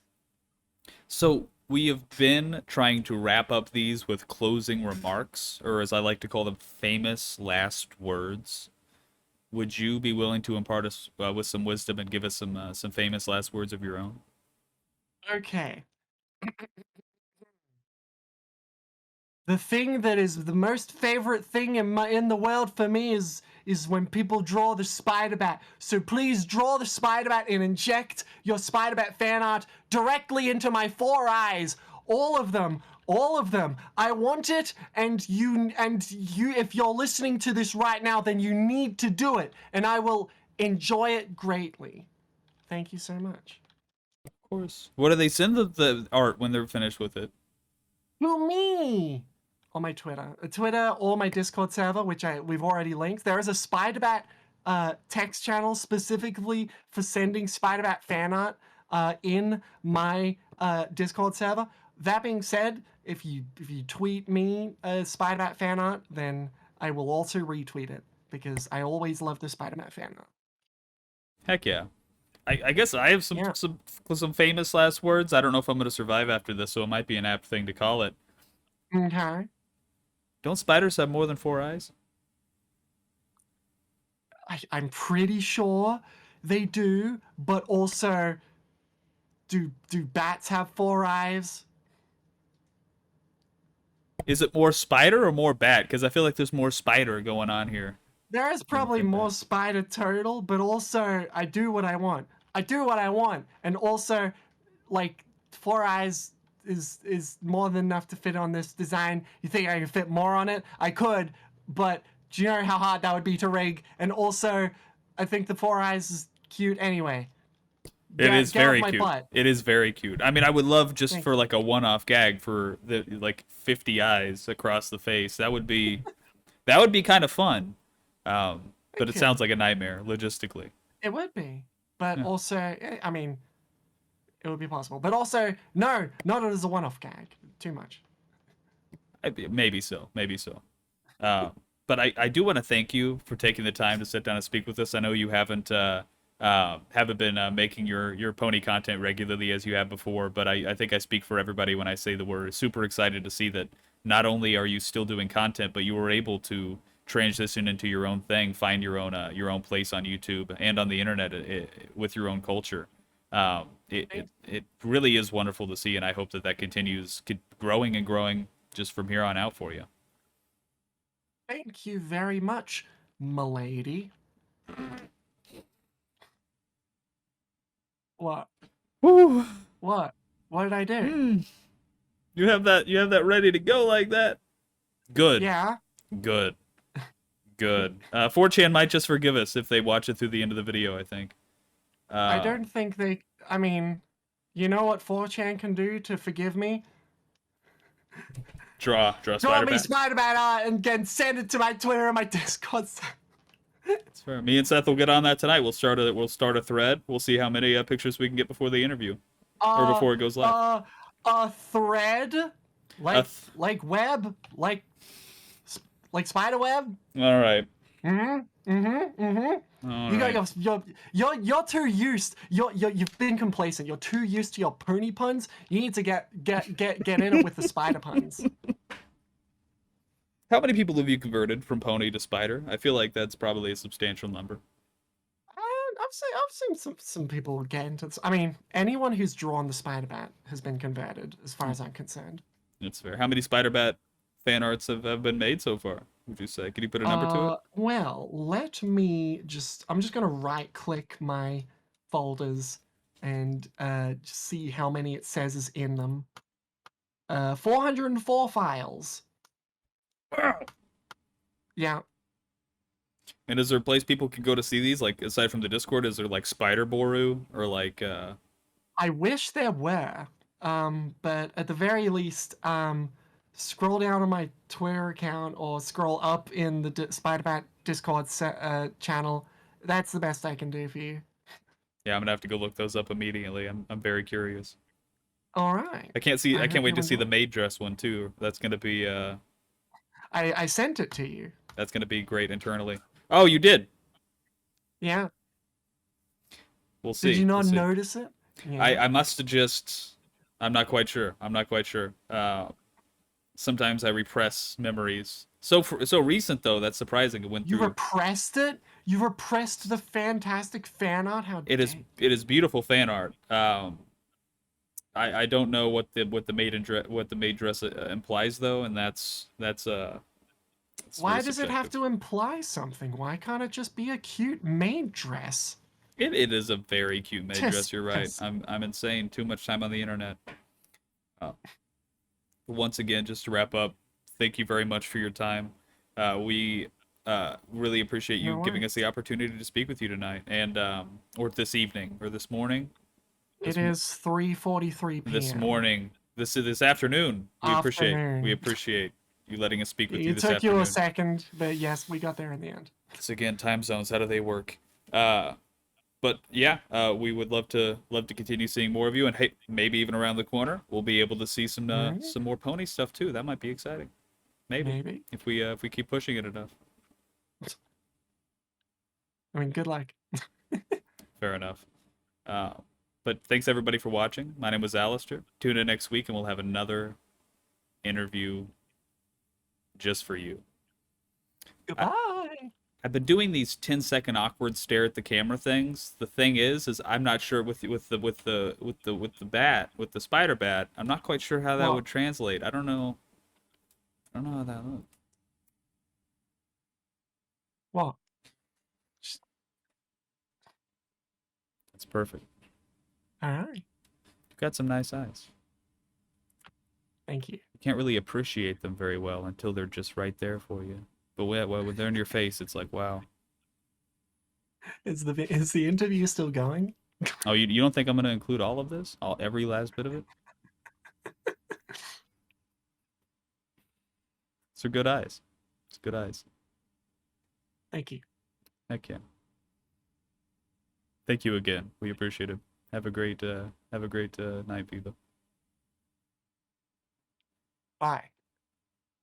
Speaker 1: so we have been trying to wrap up these with closing remarks, or as I like to call them, famous last words. Would you be willing to impart us with some wisdom and give us some famous last words of your own?
Speaker 2: Okay. The thing that is the most favorite thing in the world for me is when people draw the SpiderBat. So please draw the SpiderBat and inject your SpiderBat fan art directly into my 4 eyes. All of them. All of them. I want it, and you if you're listening to this right now, then you need to do it, and I will enjoy it greatly. Thank you so much.
Speaker 1: Of course. What do they send the art when they're finished with it?
Speaker 2: To me on my Twitter or my Discord server, which we've already linked. There is a SpiderBat text channel specifically for sending SpiderBat fan art in my Discord server. That being said, if you tweet me SpiderBat fan art, then I will also retweet it because I always love the SpiderBat fan art.
Speaker 1: Heck yeah. I guess I have some
Speaker 2: Yeah.
Speaker 1: some famous last words. I don't know if I'm gonna survive after this, so it might be an apt thing to call it.
Speaker 2: Okay.
Speaker 1: Don't spiders have more than 4 eyes?
Speaker 2: I'm pretty sure they do, but also do bats have 4 eyes?
Speaker 1: Is it more spider or more bat? Because I feel like there's more spider going on here
Speaker 2: There is probably
Speaker 1: than
Speaker 2: more
Speaker 1: bat.
Speaker 2: spider total, but also I do what I want. I do what I want, and also, like 4 eyes is more than enough to fit on this design. You think I could fit more on it? I could, but do you know how hard that would be to rig? And also, I think the 4 eyes is cute anyway.
Speaker 1: It is
Speaker 2: Get off
Speaker 1: very
Speaker 2: my
Speaker 1: cute.
Speaker 2: butt.
Speaker 1: It is very cute. I mean, I would love just
Speaker 2: Thank
Speaker 1: for
Speaker 2: you.
Speaker 1: like a one-off gag for the like 50 eyes across the face. That would be kind of fun. But
Speaker 2: Thank
Speaker 1: it
Speaker 2: you.
Speaker 1: sounds like a nightmare logistically.
Speaker 2: It would be, but
Speaker 1: Yeah.
Speaker 2: also, I mean, it would be possible. But also, no, not as a one-off gag. Too much.
Speaker 1: Maybe so. Maybe so. But I do want to thank you for taking the time to sit down and speak with us. I know you haven't been making your pony content regularly as you have before, but I think I speak for everybody when I say that we're super excited to see that not only are you still doing content, but you were able to transition into your own thing, find your own place on YouTube and on the internet with your own culture. It really is wonderful to see, and I hope that that continues growing and growing just from here on out for you.
Speaker 2: Thank you very much, m'lady. What?
Speaker 1: Woo.
Speaker 2: What? What did I do?
Speaker 1: You have that ready to go like that? Good.
Speaker 2: Yeah.
Speaker 1: Good. Good. 4chan might just forgive us if they watch it through the end of the video, I think.
Speaker 2: I don't think they. I mean, you know what 4chan can do to forgive me?
Speaker 1: Draw
Speaker 2: Draw me
Speaker 1: SpiderBat.
Speaker 2: SpiderBat art and then send it to my Twitter and my Discord.
Speaker 1: That's fair. Me and Seth will get on that tonight. We'll start a thread. We'll see how many pictures we can get before the interview or before it goes live.
Speaker 2: A thread, like web, like spider web.
Speaker 1: All right.
Speaker 2: You got you're too used. You've been complacent. You're too used to your pony puns. You need to get in it with the spider puns.
Speaker 1: How many people have you converted from pony to spider? I feel like that's probably a substantial number.
Speaker 2: I've seen some people get into this. I mean, anyone who's drawn the SpiderBat has been converted, as far as I'm concerned.
Speaker 1: That's fair. How many SpiderBat fan arts have been made so far, would you say? Could you put a number to it?
Speaker 2: Well, let me just... I'm just going to right-click my folders and just see how many it says is in them. 404 files. Yeah.
Speaker 1: And is there a place people can go to see these? Like, aside from the Discord, is there like Spider Boru or like
Speaker 2: I wish there were. But at the very least, scroll down on my Twitter account or scroll up in the SpiderBat Discord channel. That's the best I can do for you.
Speaker 1: Yeah, I'm gonna have to go look those up immediately. I'm very curious.
Speaker 2: All right.
Speaker 1: I can't wait to see the maid dress one too. That's gonna be
Speaker 2: I sent it to you.
Speaker 1: That's gonna be great internally. Oh, you did?
Speaker 2: Yeah.
Speaker 1: We'll see.
Speaker 2: Did you not
Speaker 1: we'll
Speaker 2: notice it? Yeah.
Speaker 1: I must have just... I'm not quite sure. Sometimes I repress memories. So recent though, that's surprising. It went through.
Speaker 2: You repressed it? You repressed the fantastic fan art? How
Speaker 1: it is beautiful fan art. I don't know what the maid dress implies though, and that's
Speaker 2: why does it have to imply something? Why can't it just be a cute maid dress?
Speaker 1: It is a very cute maid dress. You're right. I'm insane. Too much time on the internet. Once again, just to wrap up, thank you very much for your time. We really appreciate you giving us the opportunity to speak with you tonight, and or this evening, or this morning.
Speaker 2: It is 3:43 p.m.
Speaker 1: This morning, this afternoon. We appreciate you letting us speak with you this afternoon.
Speaker 2: It took you a second, but yes, we got there in the end.
Speaker 1: Because again, time zones, how do they work? But yeah, we would love to continue seeing more of you, and hey, maybe even around the corner, we'll be able to see some more pony stuff too. That might be exciting. Maybe. If we keep pushing it enough.
Speaker 2: I mean, good luck.
Speaker 1: Fair enough. But thanks everybody for watching. My name was Allyster. Tune in next week and we'll have another interview just for you.
Speaker 2: Goodbye.
Speaker 1: I've been doing these 10-second awkward stare at the camera things. The thing is I'm not sure with the SpiderBat. I'm not quite sure how that would translate. I don't know how that looks.
Speaker 2: Well,
Speaker 1: that's perfect.
Speaker 2: All right.
Speaker 1: You've got some nice eyes.
Speaker 2: Thank you.
Speaker 1: You can't really appreciate them very well until they're just right there for you. But when they're in your face, it's like, wow.
Speaker 2: Is the interview still going?
Speaker 1: Oh, you don't think I'm going to include all of this? Every last bit of it? Those are good eyes. It's good eyes.
Speaker 2: Thank you.
Speaker 1: Heck yeah. Thank you again. We appreciate it. Have a great Have a great night, Viva.
Speaker 2: Bye.